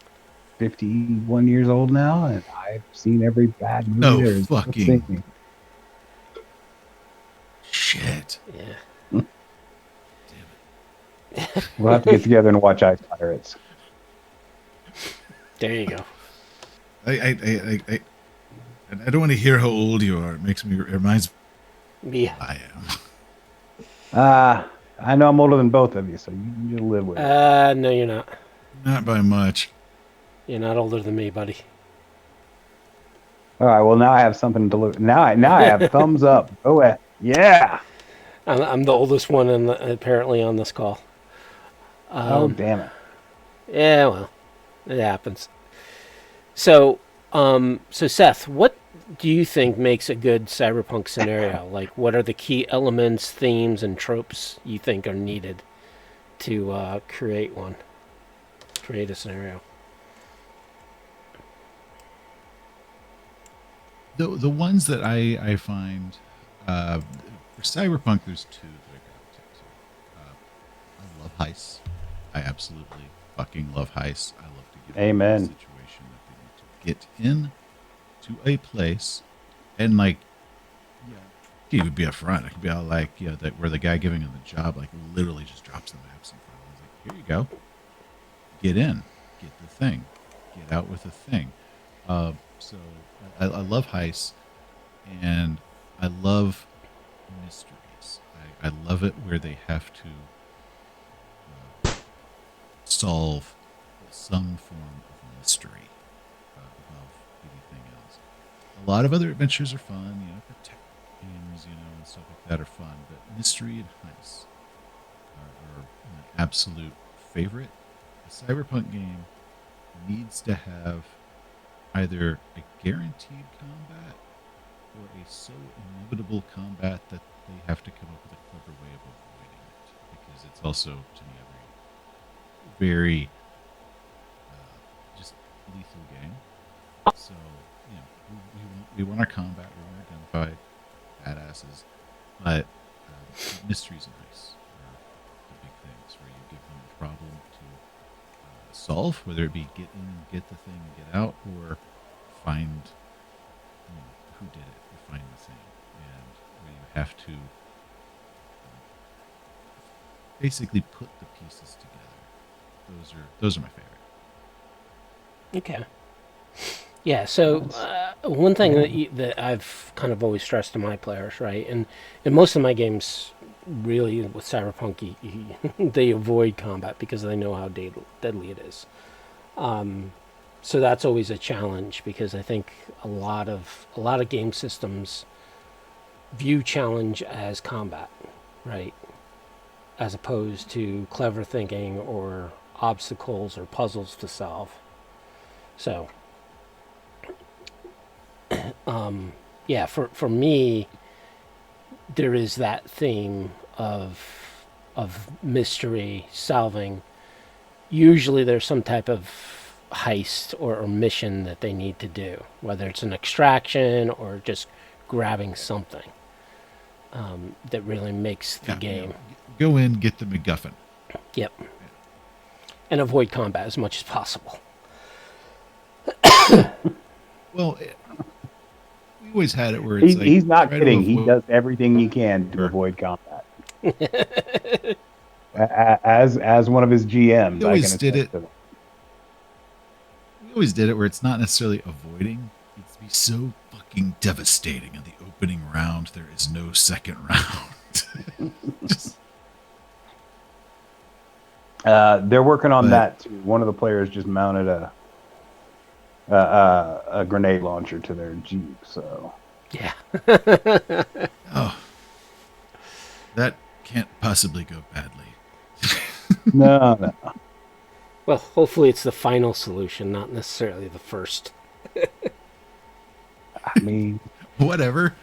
51 years old now, and I've seen every bad movie No there is. fucking shit. Yeah. Damn it. We'll have to get together and watch Ice Pirates. There you go. I don't want to hear how old you are. It reminds me Yeah. I am. I know I'm older than both of you, so you can just live with it. No, you're not. Not by much. You're not older than me, buddy. All right, well, now I have something to look. Now I have thumbs up. Oh, yeah. I'm the oldest one apparently on this call. Oh, damn it. Yeah, well, it happens. So Seth, what do you think makes a good cyberpunk scenario? Like, what are the key elements, themes, and tropes you think are needed to create a scenario? The ones that I find for cyberpunk, there's two that I gravitate to. I love heists. I absolutely fucking love heists. I love to get into a situation that they need to get in to a place, and like, yeah, it would be up front. It could be all like, yeah, that where the guy giving him the job like literally just drops the maps in front of him. He's like, here you go, get in, get the thing, get out with the thing. So I love heists, and I love mysteries. I love it where they have to solve some form of mystery above anything else. A lot of other adventures are fun, protect games, and stuff like that are fun, but mystery and heists are my absolute favorite. A cyberpunk game needs to have either a guaranteed combat or a so inevitable combat that they have to come up with a clever way of avoiding it, because it's also, to me, a very just lethal game. So, we want our combat, we want our gunfight, badasses, but mysteries and heists are the big things where you give them a problem to solve, whether it be get in and get the thing and get out, or find who did it, or find the thing, and where you have to basically put the pieces together. Those are my favorite. Okay. Yeah, so one thing that I've kind of always stressed to my players, right, and in most of my games, really with Cyberpunk, they avoid combat because they know how deadly it is. So that's always a challenge, because I think a lot of game systems view challenge as combat, right, as opposed to clever thinking or obstacles or puzzles to solve. So, yeah, for me, there is that theme of mystery solving. Usually there's some type of heist or mission that they need to do, whether it's an extraction or just grabbing something that really makes the game. Go in, get the MacGuffin. Yep. And avoid combat as much as possible. Well, we always had it where it's he's not kidding. He does everything he can to avoid combat. As one of his GMs, we always did it. We always did it where it's not necessarily avoiding; it's be so fucking devastating in the opening round. There is no second round. They're working on that too. One of the players just mounted a grenade launcher to their Jeep. So yeah. Oh, that can't possibly go badly. No. Well, hopefully it's the final solution, not necessarily the first. I mean, whatever.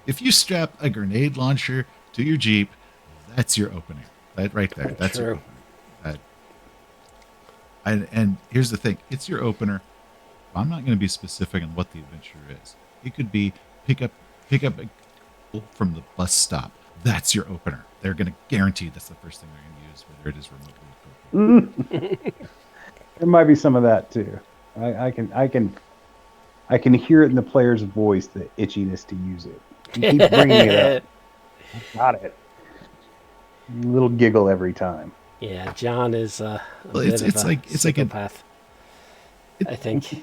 If you strap a grenade launcher to your Jeep. That's your opening. That right there. That's your True. opener. And here's the thing. It's your opener. I'm not going to be specific on what the adventure is. It could be pick up a from the bus stop. That's your opener. They're going to guarantee that's the first thing they're going to use, whether it is remotely appropriate. There might be some of that too. I can hear it in the player's voice, the itchiness to use it. He keeps bringing it up. Got it. Little giggle every time. Yeah, John is a Well, bit it's of a like psychopath, I think.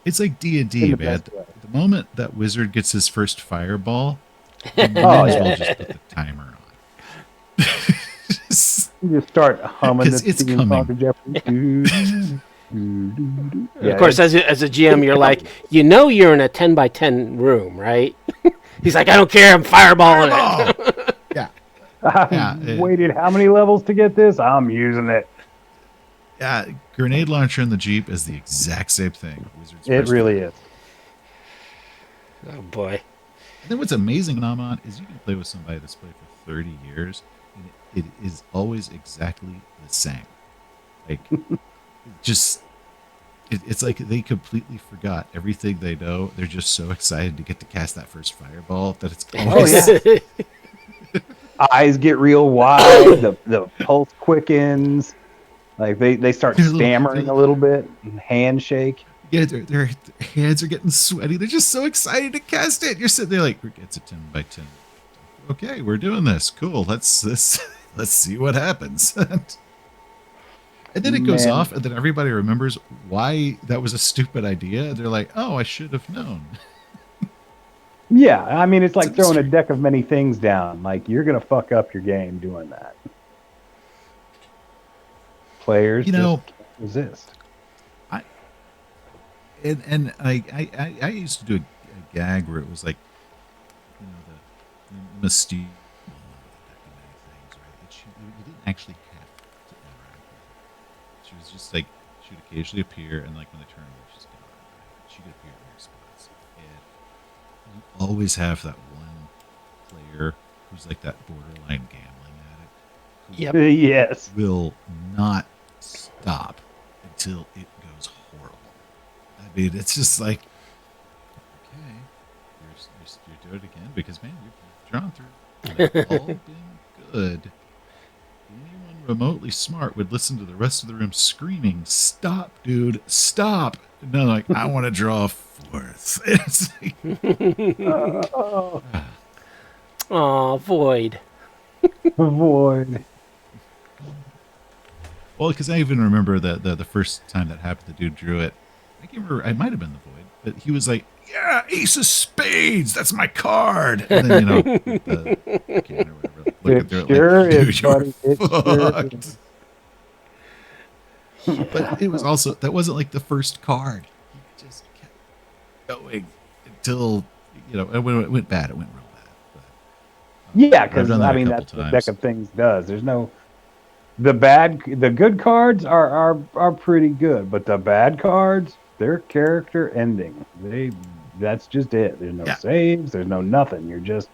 It's like D&D, In the man. best way. The moment that wizard gets his first fireball, you might as well just put the timer on. You just start humming the It's theme coming. song to Jeopardy. Of course, as a GM, you're like, you're in a 10 by 10 room, right? He's like, I don't care, I'm fireballing it. Yeah. I've waited how many levels to get this? I'm using it. Yeah, grenade launcher in the Jeep is the exact same thing. Wizard's It first really is. Oh boy. And then what's amazing, Naman, is you can play with somebody that's played for 30 years, and it is always exactly the same. Like, it's like they completely forgot everything they know. They're just so excited to get to cast that first fireball that it's always... Eyes get real wide. The pulse quickens. Like they start stammering a little bit. And handshake. Yeah, their hands are getting sweaty. They're just so excited to cast it. You're sitting there like, it's a 10 by 10. Okay, we're doing this. Cool. Let's see what happens. And then it goes off, and then everybody remembers why that was a stupid idea. They're like, oh, I should have known. Yeah, I mean, it's like throwing a deck of many things down. Like, you're going to fuck up your game doing that. Players just can't resist. I used to do a gag where it was like, the mystique. You didn't actually have to interact with her. She was just like, she would occasionally appear, and like when they turn away, she's gone. She could appear in weird spots. And you always have that one player who's like that borderline gambling addict. Yep. Yes. Will not stop until it goes horrible. I mean, it's just like, okay, you're doing it again because, man, you've drawn through. They've all been good. Anyone remotely smart would listen to the rest of the room screaming, "Stop, dude, stop!" And they're like, "I want to draw a fourth." It's like, Aw, void. Void. well, because I even remember the first time that happened, the dude drew it. I can't remember. It might have been the void, but he was like, "Yeah, ace of spades. That's my card." And then the kid or whatever, look at their Sure like, is, dude, you're buddy. It sure fucked. But it was also that wasn't like the first card. He just kept going until and when it went bad, it went real bad. But, Yeah, I've because done that I a mean couple that's what times. deck of things does. There's no the good cards are pretty good, but the bad cards, they're character ending. That's just it. There's no saves. There's no nothing. You're just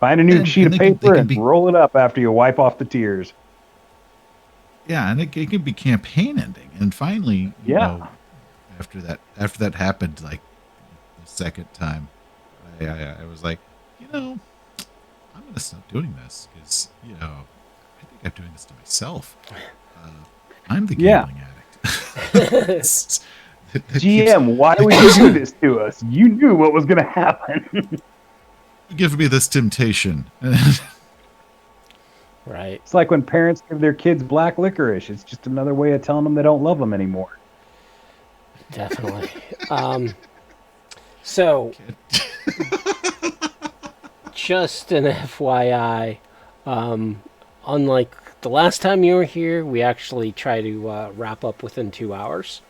find a new sheet of paper and roll it up after you wipe off the tears. Yeah, and it can be campaign ending. And finally, you know, after that happened, like the second time, I was like, I'm going to stop doing this because, I think I'm doing this to myself. I'm the gambling addict. GM, why would you do this to us? You knew what was going to happen. Give me this temptation. Right. It's like when parents give their kids black licorice. It's just another way of telling them they don't love them anymore. Definitely. So, just an FYI, unlike the last time you were here, we actually try to wrap up within 2 hours.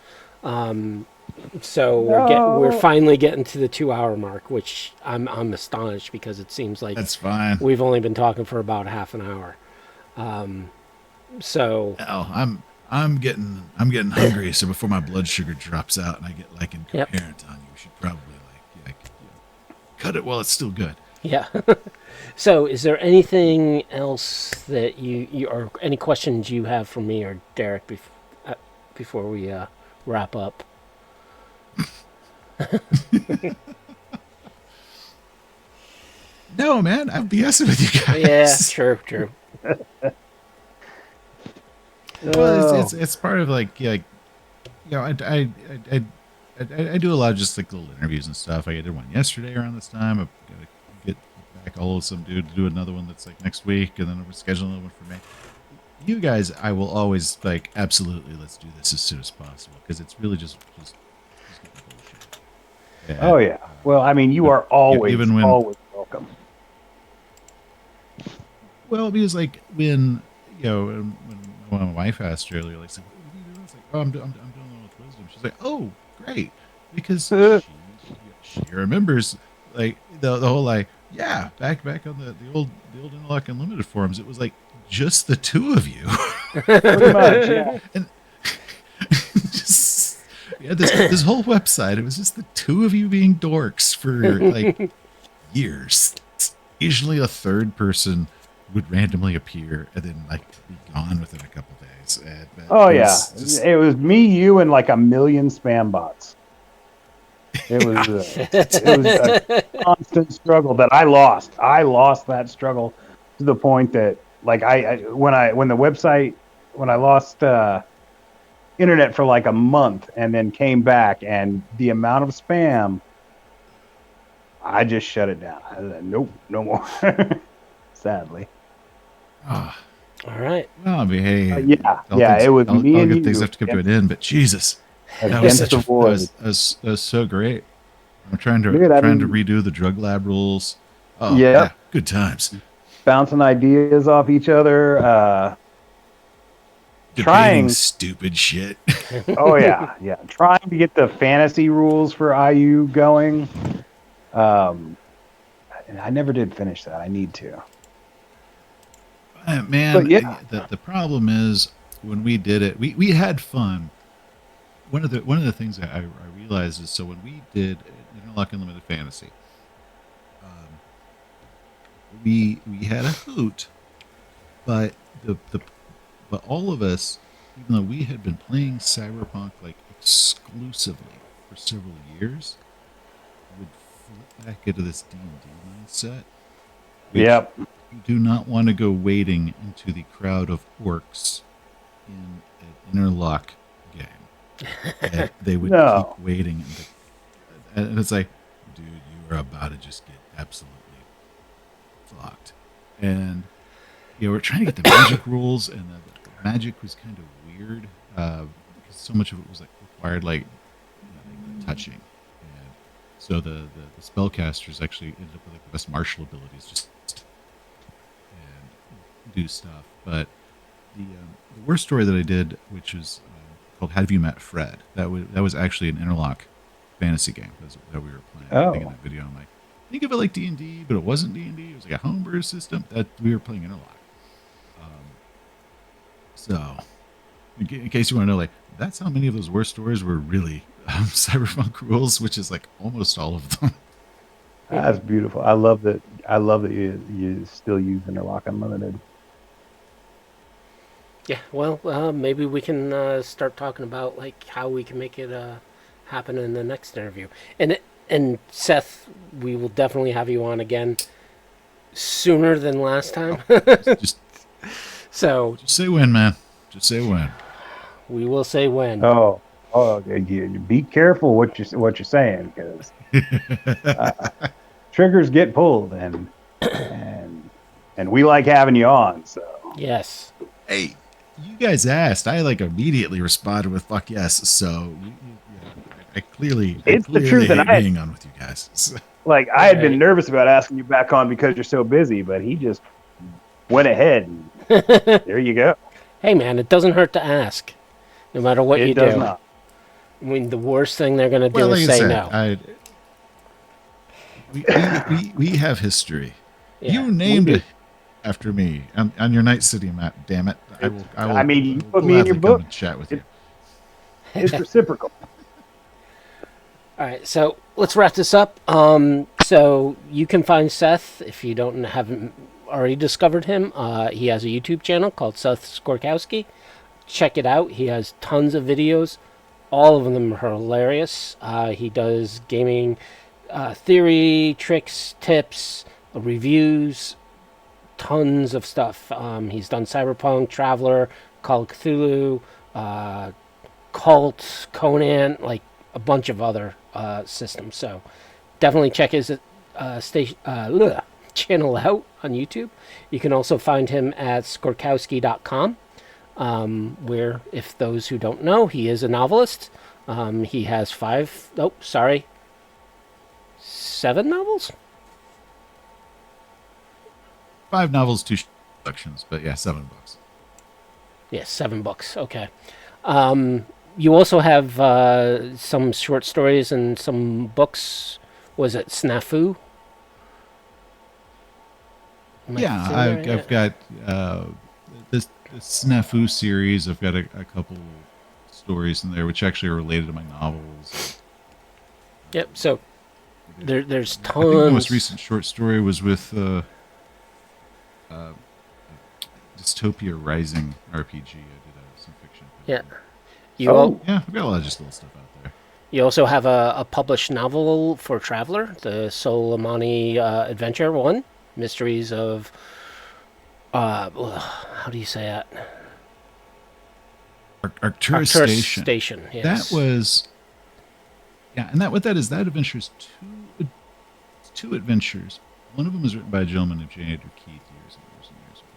So we're finally getting to the 2 hour mark, which I'm astonished because it seems like that's fine. We've only been talking for about half an hour. So I'm getting hungry. So before my blood sugar drops out and I get like incoherent on you, we should probably cut it while it's still good. Yeah. So, is there anything else that you or any questions you have for me or Derek before we wrap up? No, man, I'm BSing with you guys. Yeah, true. Well, it's part of like I do a lot of just like little interviews and stuff. I did one yesterday around this time. I've got to get back all of some dude to do another one that's like next week, and then we're scheduling another one for May. You guys, I will always like absolutely let's do this as soon as possible because it's really just getting bullshit. And, Oh yeah. Well, I mean, you are always always welcome. Well, because like when when my wife asked earlier, like, so what are you doing? It's like, oh, I'm doing one with wisdom. She's like, oh, great, because she remembers like the whole like back on the old Interlock Unlimited forums. It was like just the two of you, Pretty much, yeah. and just this whole website. It was just the two of you being dorks for like years. Occasionally, a third person would randomly appear and then like be gone within a couple days. And, it was me, you, and like a million spam bots. It was a constant struggle that I lost. I lost that struggle to the point that like when I lost internet for like a month and then came back, and the amount of spam, I just shut it down. I said, nope, no more. Sadly. All right. Well, I mean, hey, it was me all and good things have to come to an end, but Jesus, that was so great. I'm trying to redo the drug lab rules. Oh, yeah, good times. Bouncing ideas off each other. Debating stupid shit. Oh yeah. Trying to get the fantasy rules for IU going. I never did finish that. I need to. Man, the problem is when we did it, we had fun. One of the things I realized is, so when we did Interlock Unlimited Fantasy, we had a hoot, but but all of us, even though we had been playing Cyberpunk like exclusively for several years, would flip back into this D&D mindset. Yep. You do not want to go wading into the crowd of orcs in an Interlock game. And they would keep wading, and it's like, dude, you are about to just get absolutely fucked. And we're trying to get the magic rules, and the magic was kind of weird because so much of it was like required like touching, and so the spellcasters actually ended up with like the best martial abilities, just do stuff. But the worst story that I did, which was called "Have You Met Fred?" That was actually an Interlock fantasy game that we were playing. I think in that video, I'm like, think of it like D&D, but it wasn't D&D. It was like a homebrew system that we were playing Interlock. So, in case you want to know, like, that's how many of those worst stories were really Cyberpunk rules, which is like almost all of them. That's beautiful. I love that. You still use Interlock Unlimited. Yeah, well, maybe we can start talking about like how we can make it happen in the next interview. And Seth, we will definitely have you on again sooner than last time. just say when, man. Just say when. We will say when. Oh, be careful what you're saying, because triggers get pulled, and we like having you on. So yes. Hey, you guys asked. I like immediately responded with "fuck yes." So I clearly the truth, hate being on with you guys. Like, I had been nervous about asking you back on because you're so busy, but he just went ahead, and there you go. Hey, man, it doesn't hurt to ask, no matter what you do. It does not. I mean, the worst thing they're going to do is say no. We have history. Yeah, you named it after me on your Night City map. Damn it! I will. I mean, you put me in your book. And chat with you. It's reciprocal. All right, so let's wrap this up. So you can find Seth if you haven't already discovered him. He has a YouTube channel called Seth Skorkowsky. Check it out. He has tons of videos. All of them are hilarious. He does gaming theory, tricks, tips, reviews, tons of stuff. He's done Cyberpunk, Traveler, Call of Cthulhu, Cult, Conan, like a bunch of other systems. So definitely check his channel out on YouTube. You can also find him at Skorkowsky.com, where, if those who don't know, he is a novelist. He has 7 novels? 5 novels, 2 collections, but yeah, 7 books. Yes, 7 books. Okay. You also have some short stories and some books. Was it Snafu? I've got this Snafu series. I've got a couple stories in there which actually are related to my novels. Yep. So there's tons. I think the most recent short story was with Dystopia Rising RPG. I did some fiction. Yeah. I've got a lot of just little stuff out there. You also have a published novel for Traveler, the Soleimani Adventure 1, Mysteries of... how do you say that? Arcturus Station. Yes. That was... Yeah, and what that is, that adventure is two adventures. One of them was written by a gentleman named J. Andrew Keith years and years and years ago.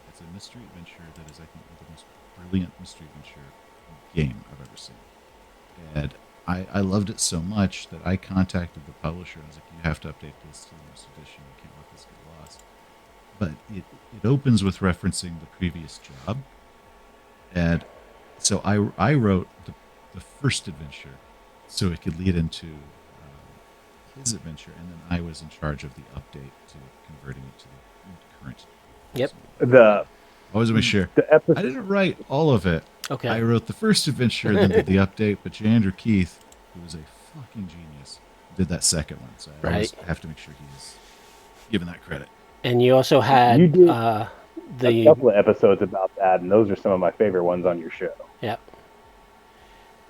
It's a mystery adventure that is, I think, the most brilliant mystery adventure game I've ever seen. And I loved it so much that I contacted the publisher and was like, you have to update this to the newest edition. You can't let this get lost. But it opens with referencing the previous job. And so I wrote the first adventure so it could lead into his adventure, and then I was in charge of the update to converting it to the current. Yep. I was going to share. I didn't write all of it. Okay. I wrote the first adventure and then did the update, but J. Andrew Keith, who was a fucking genius, did that second one. So I always have to make sure he's given that credit. And you also had a couple of episodes about that, and those are some of my favorite ones on your show. Yeah.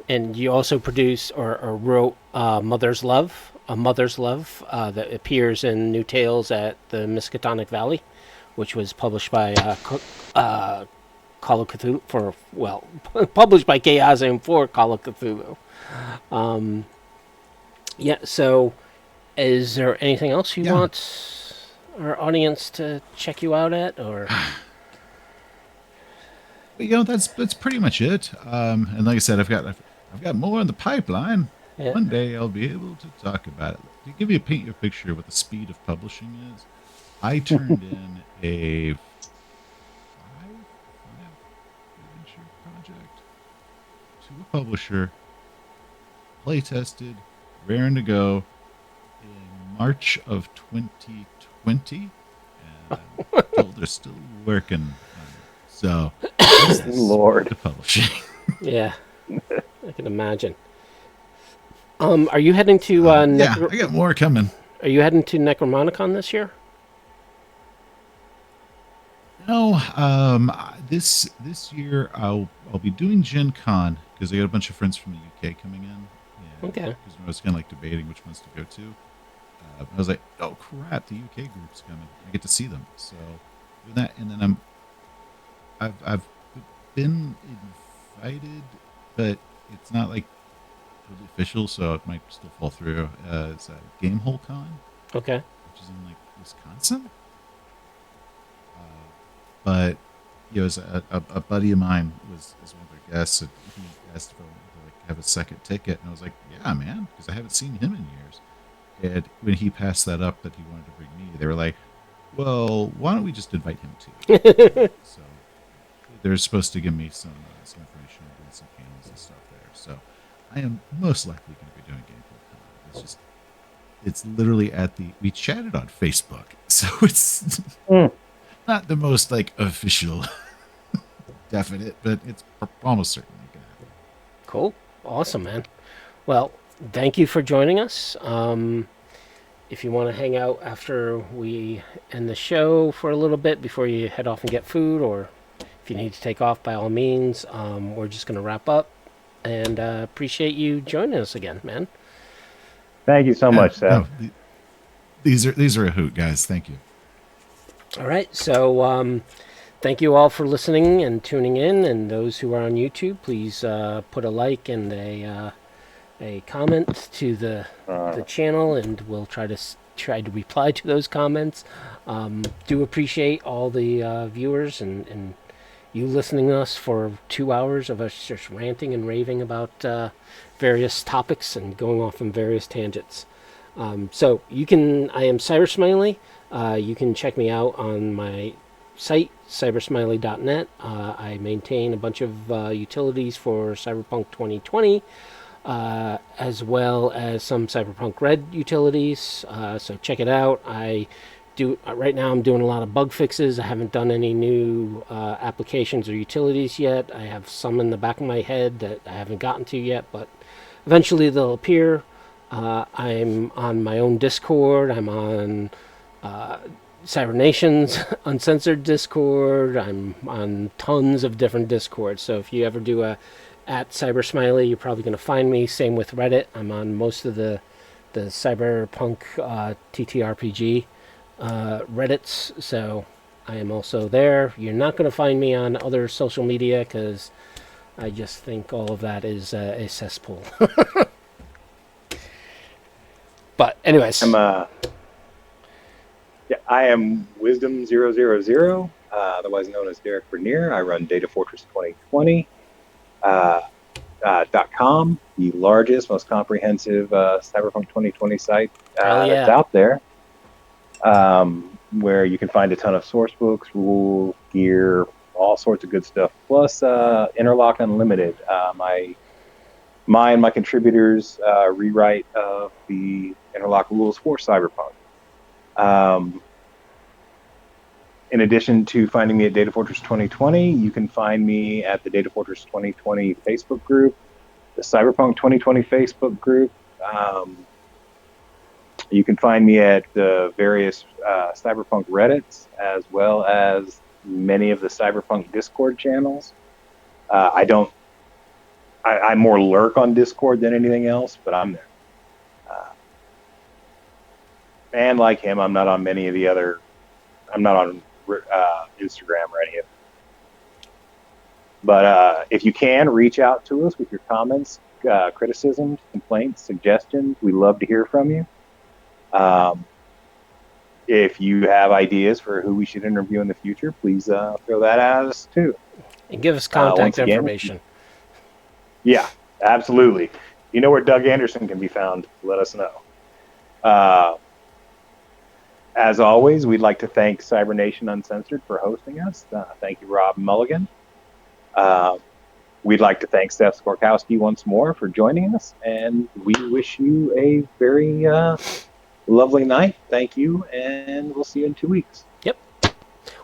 And you also produced or wrote Mother's Love, that appears in New Tales at the Miskatonic Valley, which was published by Call of Cthulhu published by Chaosium for Call of Cthulhu. So is there anything else you want our audience to check you out at, or? That's pretty much it. And like I said, I've got more in the pipeline. Yeah. One day I'll be able to talk about it. To paint you a picture of what the speed of publishing is, I turned in a 5-adventure project to a publisher, play tested, raring to go in March of 2020, and I'm told they're still working on it. So, Lord, the publishing. Yeah, I can imagine. Are you heading to? I got more coming. Are you heading to Necromonicon this year? No, this year I'll be doing Gen Con because I got a bunch of friends from the UK coming in. Okay. Because I was kind of like debating which ones to go to. I was like, oh crap, the UK group's coming. I get to see them. So doing that, and then I've been invited, but it's not like really official, so it might still fall through. It's a Gamehole Con. Okay. Which is in like Wisconsin. But as a buddy of mine was one of their guests, and he asked if I wanted to have a second ticket, and I was like, yeah, man, because I haven't seen him in years. And when he passed that up that he wanted to bring me, they were like, well, why don't we just invite him too? So they're supposed to give me some information and some panels and stuff there. So I am most likely going to be doing Gamehole Con. It's literally we chatted on Facebook, so it's not the most official definite, but it's almost certainly going to happen. Cool. Awesome, man. Well, thank you for joining us. if you want to hang out after we end the show for a little bit before you head off and get food, or if you need to take off, by all means. We're just going to wrap up, and appreciate you joining us again, man. Thank you so much, Seth. No, these are a hoot, guys. Thank you. All right, so thank you all for listening and tuning in, and those who are on YouTube, please put a like and a comment to the channel, and we'll try to reply to those comments. Do appreciate all the viewers and you listening to us for 2 hours of us just ranting and raving about various topics and going off on various tangents. So you can, I am Cybersmily. You can check me out on my site, cybersmily.net. I maintain a bunch of utilities for Cyberpunk 2020, as well as some Cyberpunk Red utilities. So check it out. Right now I'm doing a lot of bug fixes. I haven't done any new applications or utilities yet. I have some in the back of my head that I haven't gotten to yet, but eventually they'll appear. I'm on my own Discord. I'm on Cybernation's Uncensored Discord. I'm on tons of different Discords. So if you ever do at Cybersmily, you're probably going to find me. Same with Reddit. I'm on most of the Cyberpunk ttrpg Reddits, so I am also there. You're not going to find me on other social media because I just think all of that is a cesspool. But anyways, I am Wisdom000, otherwise known as Derek Bernier. I run Datafortress2020. .com, the largest, most comprehensive Cyberpunk 2020 site that's out there, where you can find a ton of source books, rules, gear, all sorts of good stuff. Plus, Interlock Unlimited. My and my contributors rewrite of the Interlock rules for Cyberpunk. In addition to finding me at Datafortress 2020, you can find me at the Datafortress 2020 Facebook group, the Cyberpunk 2020 Facebook group. You can find me at the various Cyberpunk Reddits, as well as many of the Cyberpunk Discord channels. I more lurk on Discord than anything else, but I'm there. And like him, I'm not on many of the other. I'm not on Instagram or any of it. But if you can, reach out to us with your comments, criticisms, complaints, suggestions. We love to hear from you. If you have ideas for who we should interview in the future, please throw that at us too. And give us contact information. Yeah, absolutely. You know where Doug Anderson can be found. Let us know. As always, we'd like to thank Cybernation Uncensored for hosting us. Thank you, Rob Mulligan. We'd like to thank Seth Skorkowsky once more for joining us, and we wish you a very lovely night. Thank you, and we'll see you in 2 weeks. Yep.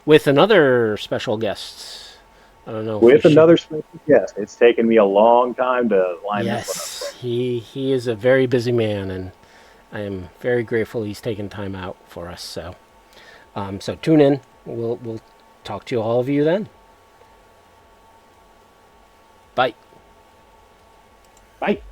With another special guest. I don't know. With another special guest. It's taken me a long time to line this one up. He is a very busy man, and I am very grateful he's taken time out for us. So, so tune in. We'll talk to all of you then. Bye. Bye.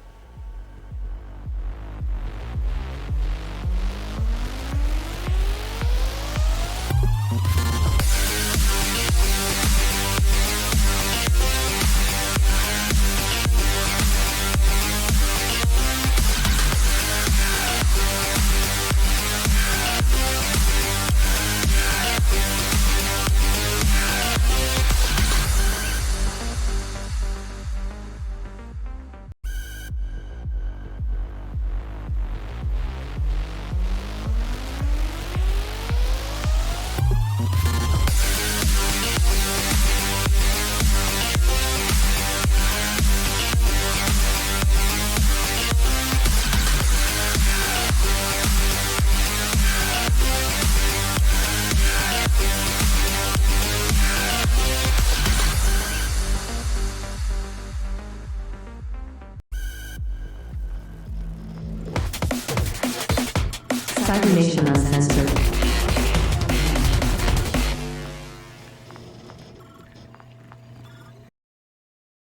Cybernation on Sensor